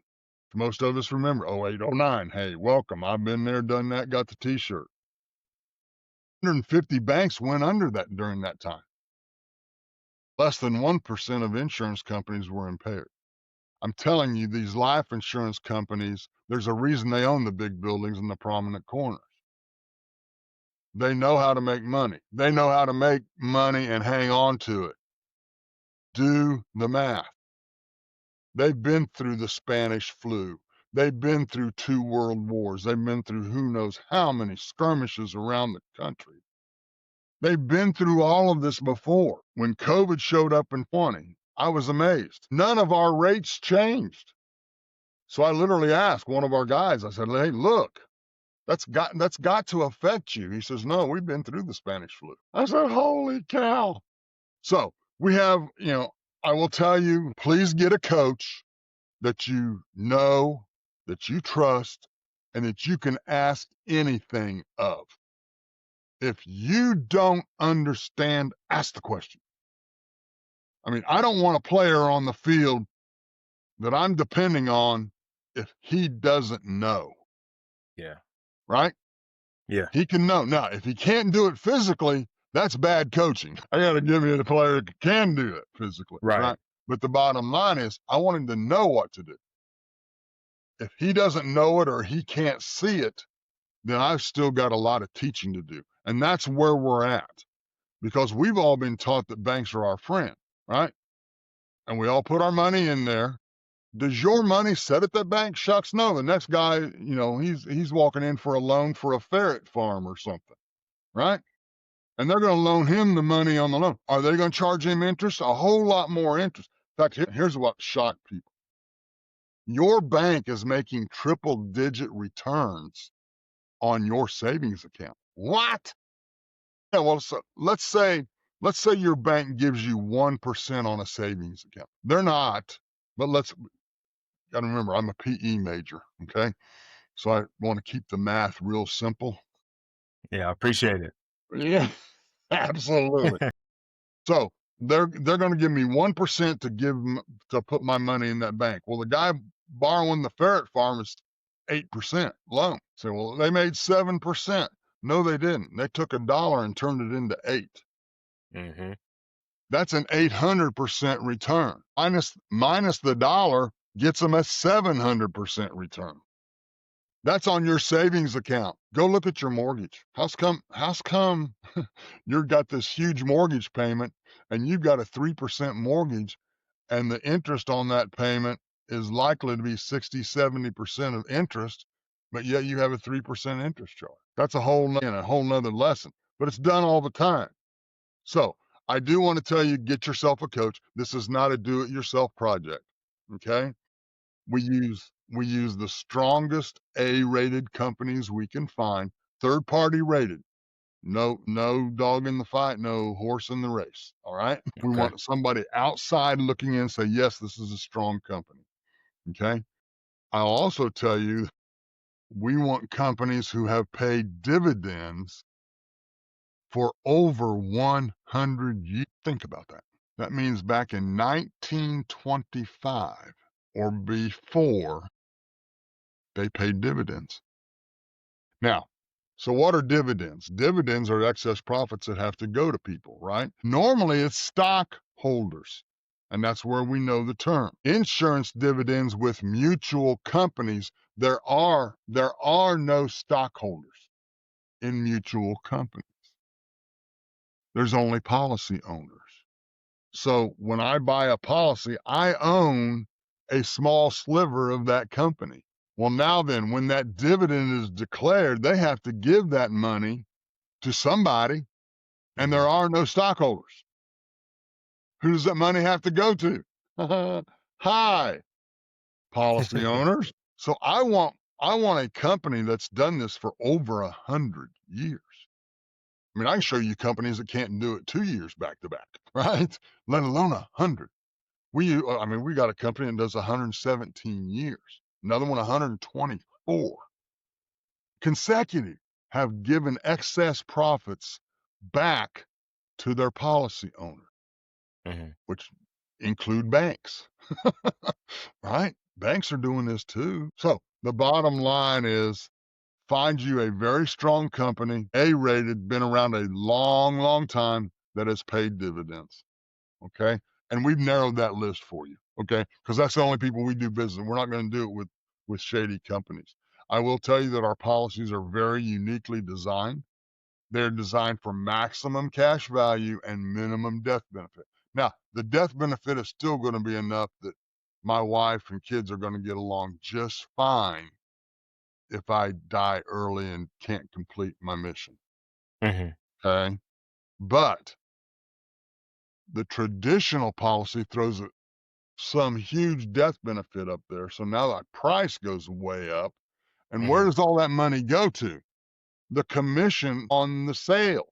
Most of us remember 08, 09. Hey, welcome. I've been there, done that, got the t-shirt. 150 banks went under that during that time. Less than 1% of insurance companies were impaired. I'm telling you, these life insurance companies, there's a reason they own the big buildings and the prominent corners. They know how to make money. They know how to make money and hang on to it. Do the math. They've been through the Spanish flu. They've been through 2 world wars. They've been through who knows how many skirmishes around the country. They've been through all of this before. When COVID showed up in 20, I was amazed. None of our rates changed. So I literally asked one of our guys, I said, hey, look, that's got to affect you. He says, no, we've been through the Spanish flu. I said, holy cow. So we have, I will tell you, please get a coach that you know, that you trust, and that you can ask anything of. If you don't understand, ask the question. I mean, I don't want a player on the field that I'm depending on if he doesn't know. Yeah. Right? Yeah. He can know. Now, if he can't do it physically, that's bad coaching. I got to give you the player that can do it physically. Right. But the bottom line is, I want him to know what to do. If he doesn't know it or he can't see it, then I've still got a lot of teaching to do. And that's where we're at. Because we've all been taught that banks are our friend, right? And we all put our money in there. Does your money sit at that bank? Shucks, no. The next guy, he's walking in for a loan for a ferret farm or something, right? And they're going to loan him the money on the loan. Are they going to charge him interest? A whole lot more interest. In fact, here's what shocked people. Your bank is making triple-digit returns on your savings account. What? Yeah, well, so let's say your bank gives you 1% on a savings account. They're not, but gotta remember, I'm a PE major, okay? So I want to keep the math real simple. Yeah, I appreciate it. Yeah, absolutely. So they're going to give me 1% to put my money in that bank. Well, the guy borrowing the ferret farm is 8% loan. So, well, they made 7%. No, they didn't. They took $1 and turned it into 8. Mm-hmm. That's an 800% return. Minus the dollar gets them a 700% return. That's on your savings account. Go look at your mortgage. How's come you've got this huge mortgage payment and you've got a 3% mortgage and the interest on that payment is likely to be 60-70% of interest, but yet you have a 3% interest charge. That's a whole nother lesson, but it's done all the time. So I do want to tell you, get yourself a coach. This is not a do-it-yourself project. Okay. We use the strongest A-rated companies we can find, third-party rated. No dog in the fight, no horse in the race. All right. We Okay. want somebody outside looking in and say, yes, this is a strong company. Okay. I'll also tell you, we want companies who have paid dividends for over 100 years. Think about that. That means back in 1925 or before, they paid dividends. Now, so what are dividends? Dividends are excess profits that have to go to people, right? Normally it's stockholders, and that's where we know the term. Insurance dividends with mutual companies, there are no stockholders in mutual companies. There's only policy owners. So when I buy a policy, I own a small sliver of that company. Well, now then, when that dividend is declared, they have to give that money to somebody, and there are no stockholders. Who does that money have to go to? Hi, policy owners. So I want a company that's done this for over 100 years. I mean, I can show you companies that can't do it 2 years back to back, right? Let alone 100. We got a company that does 117 years. Another one 124 consecutive, have given excess profits back to their policy owner, which include banks, right? Banks are doing this too. So the bottom line is, find you a very strong company, A-rated, been around a long, long time, that has paid dividends. Okay. And we've narrowed that list for you. Okay. Because that's the only people we do business. We're not going to do it with shady companies. I will tell you that our policies are very uniquely designed. They're designed for maximum cash value and minimum death benefit. Now, the death benefit is still going to be enough that my wife and kids are going to get along just fine if I die early and can't complete my mission. Mm-hmm. Okay. But the traditional policy throws some huge death benefit up there. So now that price goes way up. And where does all that money go to? The commission on the sale.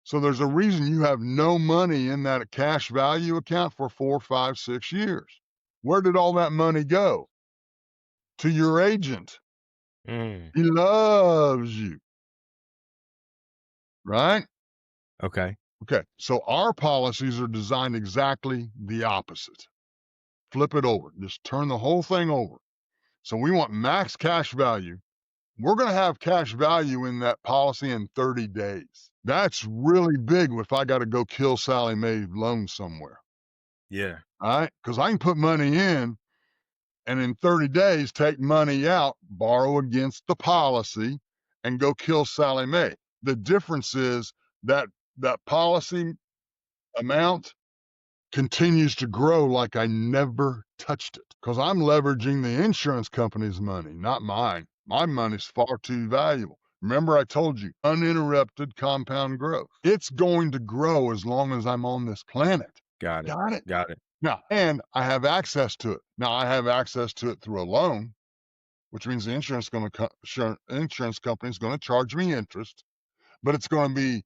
So there's a reason you have no money in that cash value account for 4, 5, 6 years. Where did all that money go? To your agent. He loves you. Right? Okay. Okay. So our policies are designed exactly the opposite. Flip it over. Just turn the whole thing over. So we want max cash value. We're going to have cash value in that policy in 30 days. That's really big if I got to go kill Sally Mae loan somewhere. Yeah. All right. Because I can put money in and in 30 days take money out, borrow against the policy, and go kill Sally Mae. The difference is that policy amount continues to grow like I never touched it because I'm leveraging the insurance company's money, not mine. My money's far too valuable. Remember, I told you, uninterrupted compound growth. It's going to grow as long as I'm on this planet. Got it. Got it? Got it. Now, and I have access to it. Now, I have access to it through a loan, which means the insurance company is going to charge me interest, but it's going to be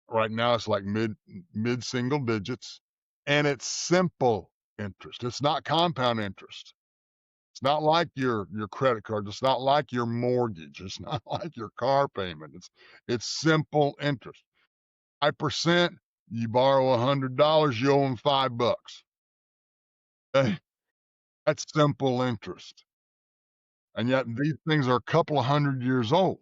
right now it's like mid single digits, and it's simple interest. It's not compound interest. It's not like your credit card. It's not like your mortgage. It's not like your car payment. It's simple interest. 5%. You borrow $100, you owe them $5. Okay? That's simple interest. And yet these things are a couple of 100 years old.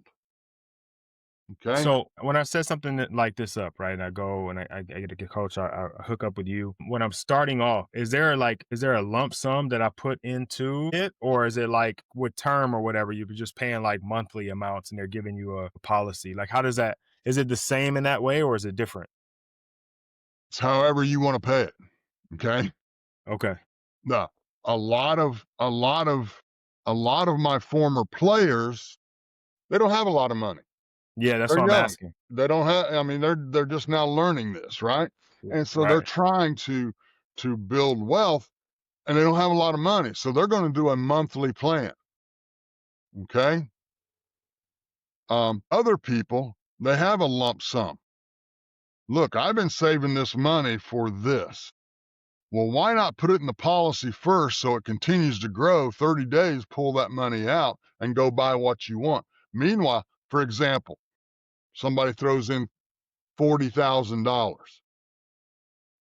Okay? So when I set something like this up, right, and I go and I get a coach, I hook up with you. When I'm starting off, is there a lump sum that I put into it, or is it like with term or whatever, you're just paying like monthly amounts and they're giving you a policy? Like, how does that? Is it the same in that way, or is it different? It's however you want to pay it. Okay? Okay. No. A lot of my former players, they don't have a lot of money. Yeah, that's They're what I'm young. asking. They don't have, I mean, they're just now learning this, right? And so they're Right. trying to build wealth, and they don't have a lot of money. So they're going to do a monthly plan. Okay? Other people, they have a lump sum. Look, I've been saving this money for this. Well, why not put it in the policy first so it continues to grow? 30 days, pull that money out and go buy what you want. Meanwhile, for example, somebody throws in $40,000.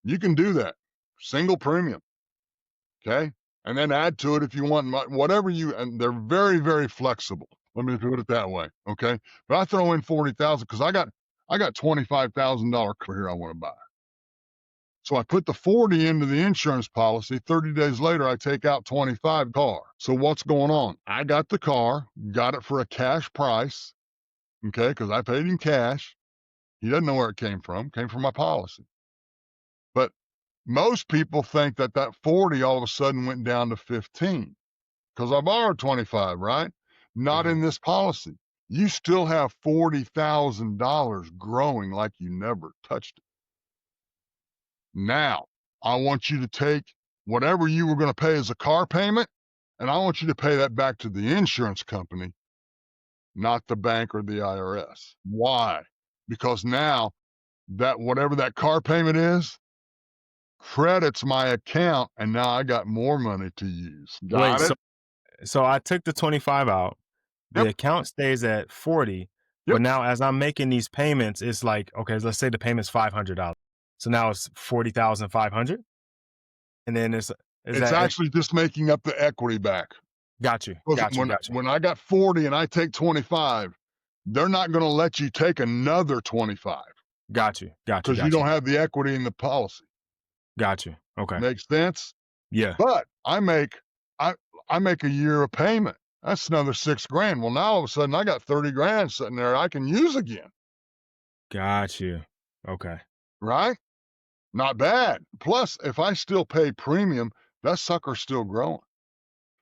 You can do that, single premium, okay? And then add to it if you want, whatever you, and they're very, very flexible. Let me put it that way, okay? But I throw in 40,000 because I got $25,000 here I want to buy. So I put the 40 into the insurance policy. 30 days later, I take out 25 car. So what's going on? I got the car, got it for a cash price, okay, because I paid him cash. He doesn't know where it came from my policy. But most people think that that 40 all of a sudden went down to 15 because I borrowed 25, right? Not Mhm. in this policy. You still have $40,000 growing like you never touched it. Now, I want you to take whatever you were going to pay as a car payment, and I want you to pay that back to the insurance company, not the bank or the IRS. Why? Because now that whatever that car payment is credits my account, and now I got more money to use. Wait, Got it? so I took the 25 out. The Yep. account stays at 40, but Yep. now as I'm making these payments, it's like, okay, let's say the payment's $500. So now it's 40,500. And then is It's that it? actually just making up the equity back. Got you. Because Got you. when Got you. when I got 40 and I take 25, they're not going to let you take another 25 Got you. Got you. because you Got you. don't have the equity in the policy. Got you. Okay. Makes sense? Yeah. But I I make a year of payment. That's another 6 grand. Well, now all of a sudden I got 30 grand sitting there I can use again, Got you. Okay. right? Not bad. Plus, if I still pay premium, that sucker's still growing.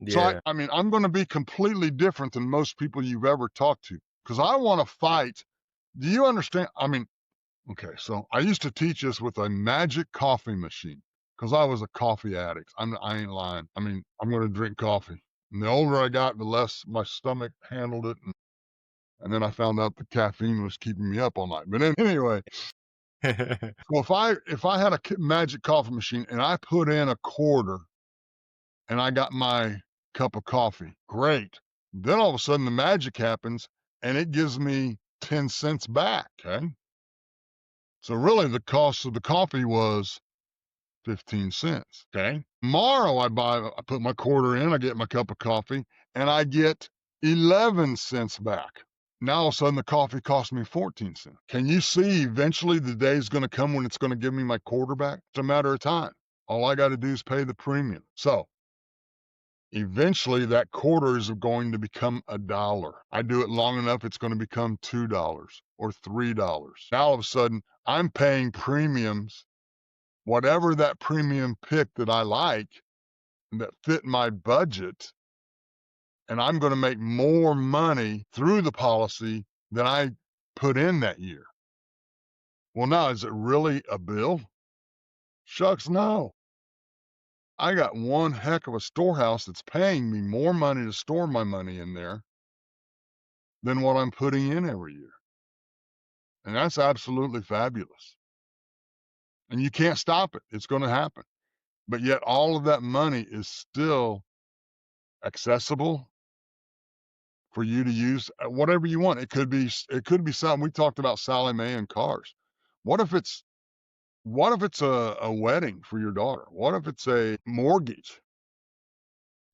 So Yeah. I mean, I'm going to be completely different than most people you've ever talked to because I want to fight. Do you understand? I mean, okay, so I used to teach this with a magic coffee machine because I was a coffee addict. I ain't lying. I mean, I'm going to drink coffee. And the older I got, the less my stomach handled it. And then I found out the caffeine was keeping me up all night. But anyway, so if I had a magic coffee machine and I put in a quarter and I got my cup of coffee, great. Then all of a sudden the magic happens and it gives me 10 cents back. Okay. So really the cost of the coffee was 15 cents. Okay. Tomorrow I put my quarter in, I get my cup of coffee, and I get 11 cents back. Now all of a sudden the coffee cost me 14 cents. Can you see eventually the day is going to come when it's going to give me my quarter back? It's a matter of time. All I got to do is pay the premium. So eventually that quarter is going to become $1. I do it long enough, it's going to become $2 or $3. Now all of a sudden I'm paying premiums, whatever that premium pick that I like that fit my budget, and I'm going to make more money through the policy than I put in that year. Well, now, is it really a bill? Shucks, no. I got one heck of a storehouse that's paying me more money to store my money in there than what I'm putting in every year. And that's absolutely fabulous. And you can't stop it. It's going to happen. But yet all of that money is still accessible for you to use whatever you want. It could be something we talked about Sally Mae and cars. What if it's a wedding for your daughter? What if it's a mortgage?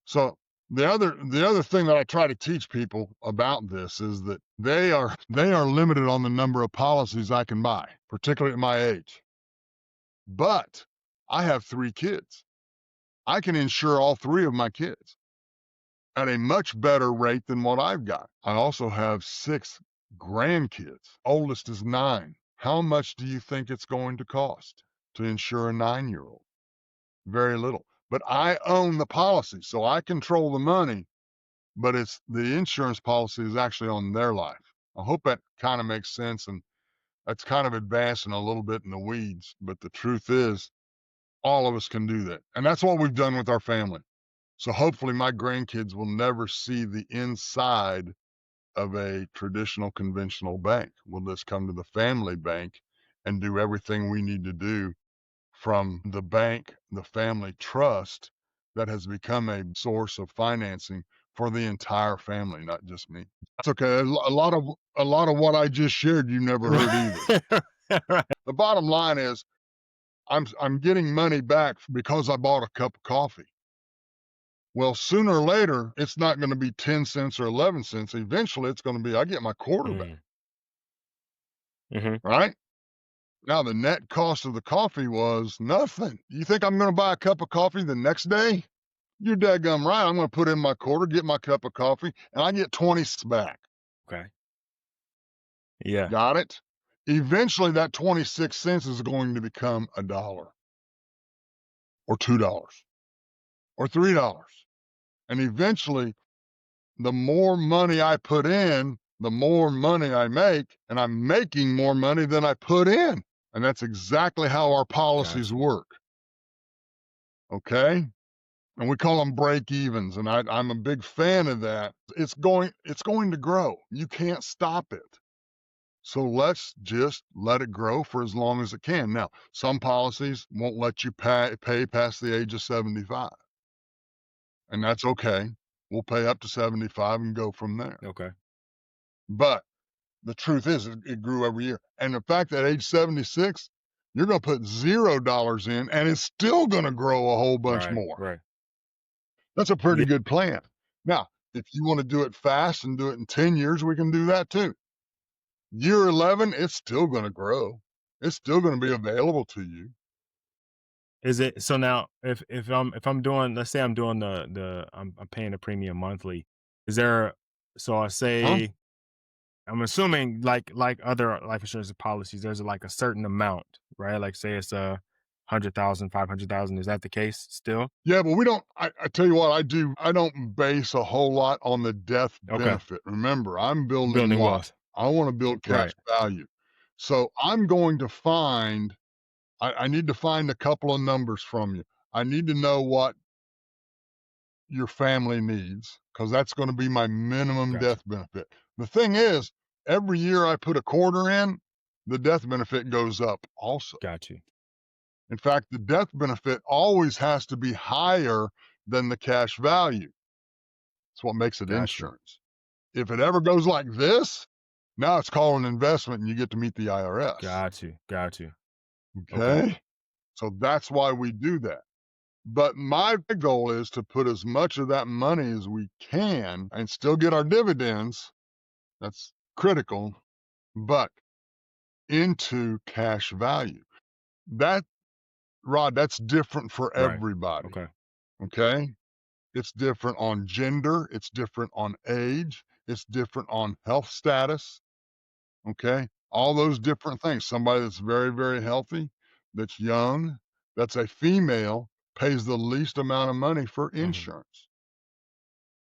So the other thing that I try to teach people about this is that they are limited on the number of policies I can buy, particularly at my age. But I have 3 kids. I can insure all 3 of my kids at a much better rate than what I've got. I also have 6 grandkids. Oldest is 9. How much do you think it's going to cost to insure a 9-year-old? Very little. But I own the policy, so I control the money, but it's the insurance policy is actually on their life. I hope that kind of makes sense, and that's kind of advancing a little bit in the weeds, but the truth is all of us can do that. And that's what we've done with our family. So hopefully my grandkids will never see the inside of a traditional conventional bank. We'll just come to the family bank and do everything we need to do from the bank, the family trust that has become a source of financing for the entire family, not just me. That's okay. A lot of what I just shared you never heard either. Right. The bottom line is I'm getting money back because I bought a cup of coffee. Well, sooner or later, it's not going to be 10 cents or 11 cents. Eventually, it's going to be I get my quarter back, Mm-hmm. right? Now, the net cost of the coffee was nothing. You think I'm going to buy a cup of coffee the next day? You're dadgum right. I'm going to put in my quarter, get my cup of coffee, and I get 20 cents back. Okay. Yeah. Got it? Eventually, that 26 cents is going to become $1 or $2 or $3. And eventually, the more money I put in, the more money I make, and I'm making more money than I put in. And that's exactly how our policies Gotcha. work. Okay? And we call them break evens, and I'm a big fan of that. It's going to grow. You can't stop it. So let's just let it grow for as long as it can. Now, some policies won't let you pay past the age of 75, and that's okay. We'll pay up to 75 and go from there. Okay. But the truth is, it grew every year. And the fact that age 76, you're going to put $0 in, and it's still going to grow a whole bunch Right. more. Right. That's a pretty Yeah. good plan. Now, if you want to do it fast and do it in 10 years, we can do that too. Year 11, it's still going to grow. It's still going to be available to you. Is it so now? If I'm doing, let's say I'm doing I'm paying the premium monthly. Is there? So I Huh? say I'm assuming like other life insurance policies, there's like a certain amount, right? Like say it's 100,000, 500,000. Is that the case still? Yeah, but we don't. I tell you what, I don't base a whole lot on the death Okay. benefit. Remember, I'm building Building what? wealth. I want to build cash Right. value. So I'm going to find I need to find a couple of numbers from you. I need to know what your family needs because that's going to be my minimum Gotcha. death benefit. The thing is, every year I put a quarter in, the death benefit goes up also. Got you. In fact, the death benefit always has to be higher than the cash value. That's what makes it Got you. insurance. If it ever goes like this, now it's called an investment and you get to meet the IRS. Got you. Got you. Okay. Okay. So that's why we do that. But my goal is to put as much of that money as we can and still get our dividends. That's critical, but into cash value. That, Rod, that's different for Right. everybody. Okay. Okay. It's different on gender. It's different on age. It's different on health status. Okay. All those different things. Somebody that's very, very healthy, that's young, that's a female, pays the least amount of money for Hmm. insurance.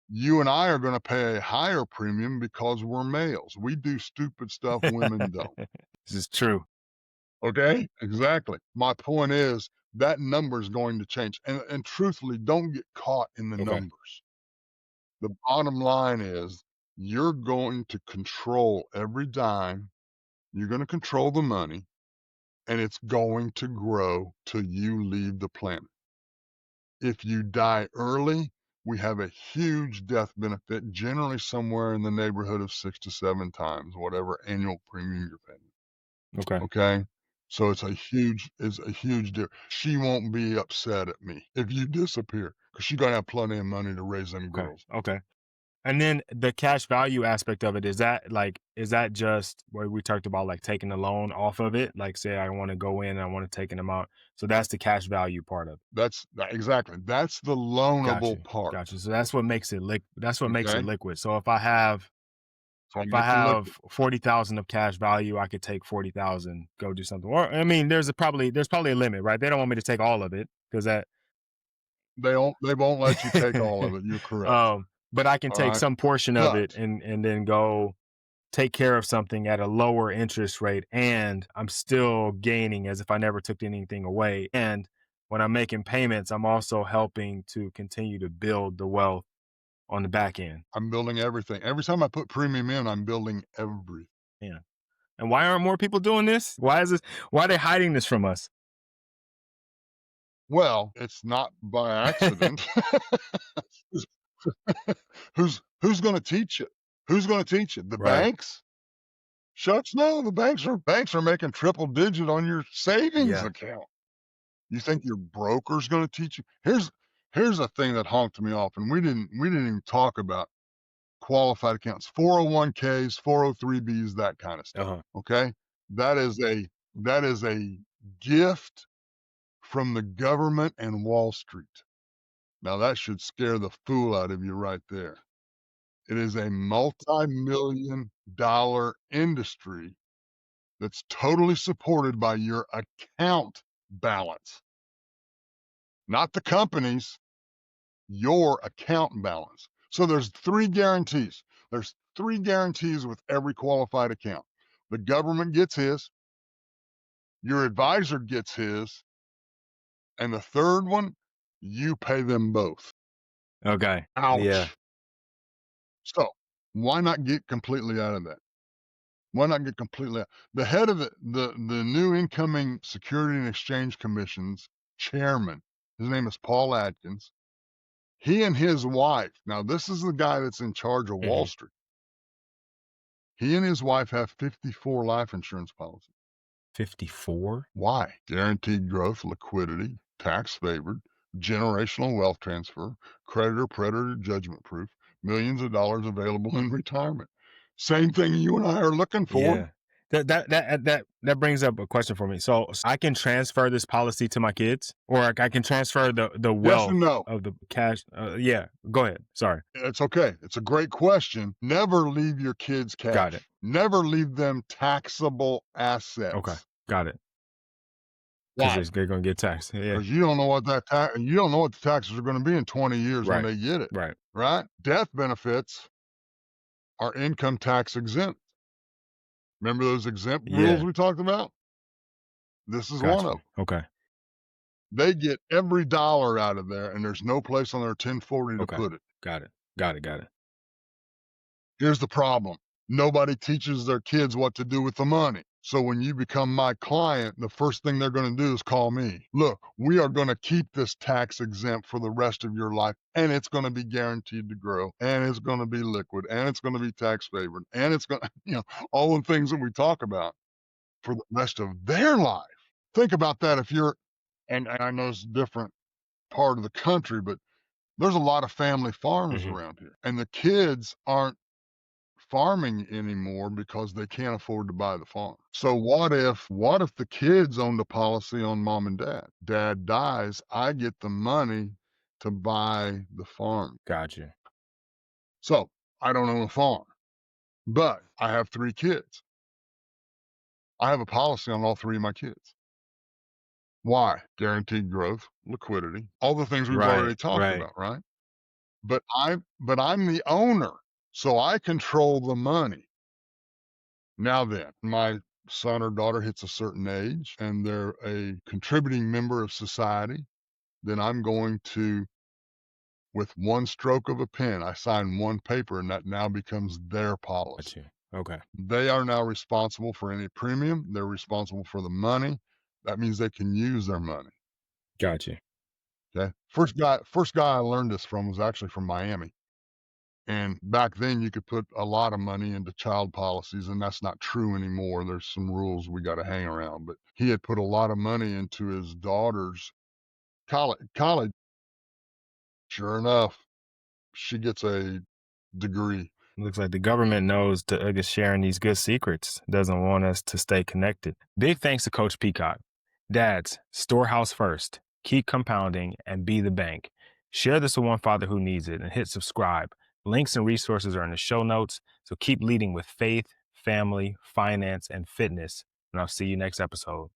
You and I are going to pay a higher premium because we're males. We do stupid stuff women don't. This is true. Okay? Exactly. My point is, that number is going to change. And truthfully, don't get caught in the Okay. numbers. The bottom line is you're going to control every dime. You're going to control the money, and it's going to grow till you leave the planet. If you die early, we have a huge death benefit, generally somewhere in the neighborhood of 6 to 7 times whatever annual premium you're paying. Okay. Okay? So it's a huge deal. She won't be upset at me if you disappear because she's gonna have plenty of money to raise them Okay. girls. Okay. And then the cash value aspect of it, is that just where we talked about like taking the loan off of it? Like say I want to go in and I want to take an amount. So that's the cash value part of it. Exactly. That's the Got loanable you. part. Got you. So that's what makes it that's what makes it Okay? liquid. So if So it I makes it liquid. have 40,000 of cash value, I could take 40,000, go do something. Or I mean, there's probably a limit, right? They don't want me to take all of it because that They won't let you take all of it. You're correct. but I can All take right? some portion of it But and then go take care of something at a lower interest rate and I'm still gaining as if I never took anything away. And when I'm making payments, I'm also helping to continue to build the wealth on the back end. I'm building everything. Every time I put premium in, I'm building everything. Yeah. And why aren't more people doing this? Why are they hiding this from us? Well, it's not by accident. Who's gonna teach it? Who's gonna teach it? The Right. banks? Shucks, no, the banks are making triple digit on your savings Yeah. account. You think your broker's gonna teach you? Here's a thing that honked me off, and we didn't even talk about qualified accounts, 401ks, 403bs, that kind of stuff. Uh-huh. Okay? That is a gift from the government and Wall Street. Now that should scare the fool out of you right there. It is a multi-million dollar industry that's totally supported by your account balance, not the company's, your account balance. So there's 3 guarantees. There's 3 guarantees with every qualified account. The government gets his, your advisor gets his, and the third one, you pay them both. Okay. Yeah. Ouch. So, why not get completely out of that? Why not get completely out? The head of the new incoming Security and Exchange Commission's chairman, his name is Paul Atkins. He and his wife, now this is the guy that's in charge of Wall Mhm. Street. He and his wife have 54 life insurance policies. 54? Why? Guaranteed growth, liquidity, tax favored, generational wealth transfer, creditor predator judgment proof, millions of dollars available in retirement. Same thing you and I are looking for. Yeah. That brings up a question for me. So I can transfer this policy to my kids, or I can transfer the Yes and wealth no. of the cash. Yeah. Go ahead. Sorry. It's okay. It's a great question. Never leave your kids Got it. cash. Never leave them taxable Okay. assets. Got it. Because Why? they're gonna get taxed. Yeah. Because you don't know what you don't know what the taxes are going to be in 20 years when Right. they get it. Right. Right? Death benefits are income tax exempt. Remember those exempt rules Yeah. we talked about? This is one Got of you. them. Okay. They get every dollar out of there, and there's no place on their 1040 to Okay. put it. Got it. Got it. Got it. Here's the problem. Nobody teaches their kids what to do with the money. So when you become my client, the first thing they're going to do is call me. Look, we are going to keep this tax exempt for the rest of your life, and it's going to be guaranteed to grow, and it's going to be liquid, and it's going to be tax favored, and it's going to, all the things that we talk about for the rest of their life. Think about that if you're, and I know it's a different part of the country, but there's a lot of family farms Mhm. around here, and the kids aren't farming anymore because they can't afford to buy the farm. So what if the kids owned a policy on mom and dad? Dad dies, I get the money to buy the farm. Got you. So I don't own a farm, but I have 3 kids. I have a policy on all 3 of my kids. Why? Guaranteed growth, liquidity, all the things we've already Right. talked Right. about, right? But I'm the owner, so I control the money. Now then, my son or daughter hits a certain age and they're a contributing member of society, then I'm going to, with one stroke of a pen, I sign one paper and that now becomes their policy. Got you. Okay. They are now responsible for any premium. They're responsible for the money. That means they can use their money. Got you. Okay. First guy I learned this from was actually from Miami. And back then you could put a lot of money into child policies, and that's not true anymore. There's some rules we got to hang around. But he had put a lot of money into his daughter's college. Sure enough, she gets a degree. Looks like the government knows Doug is sharing these good secrets, doesn't want us to stay connected. Big thanks to Coach Peacock. Dads, storehouse first, keep compounding, and be the bank. Share this with one father who needs it and hit subscribe. Links and resources are in the show notes, so keep leading with faith, family, finance, and fitness. And I'll see you next episode.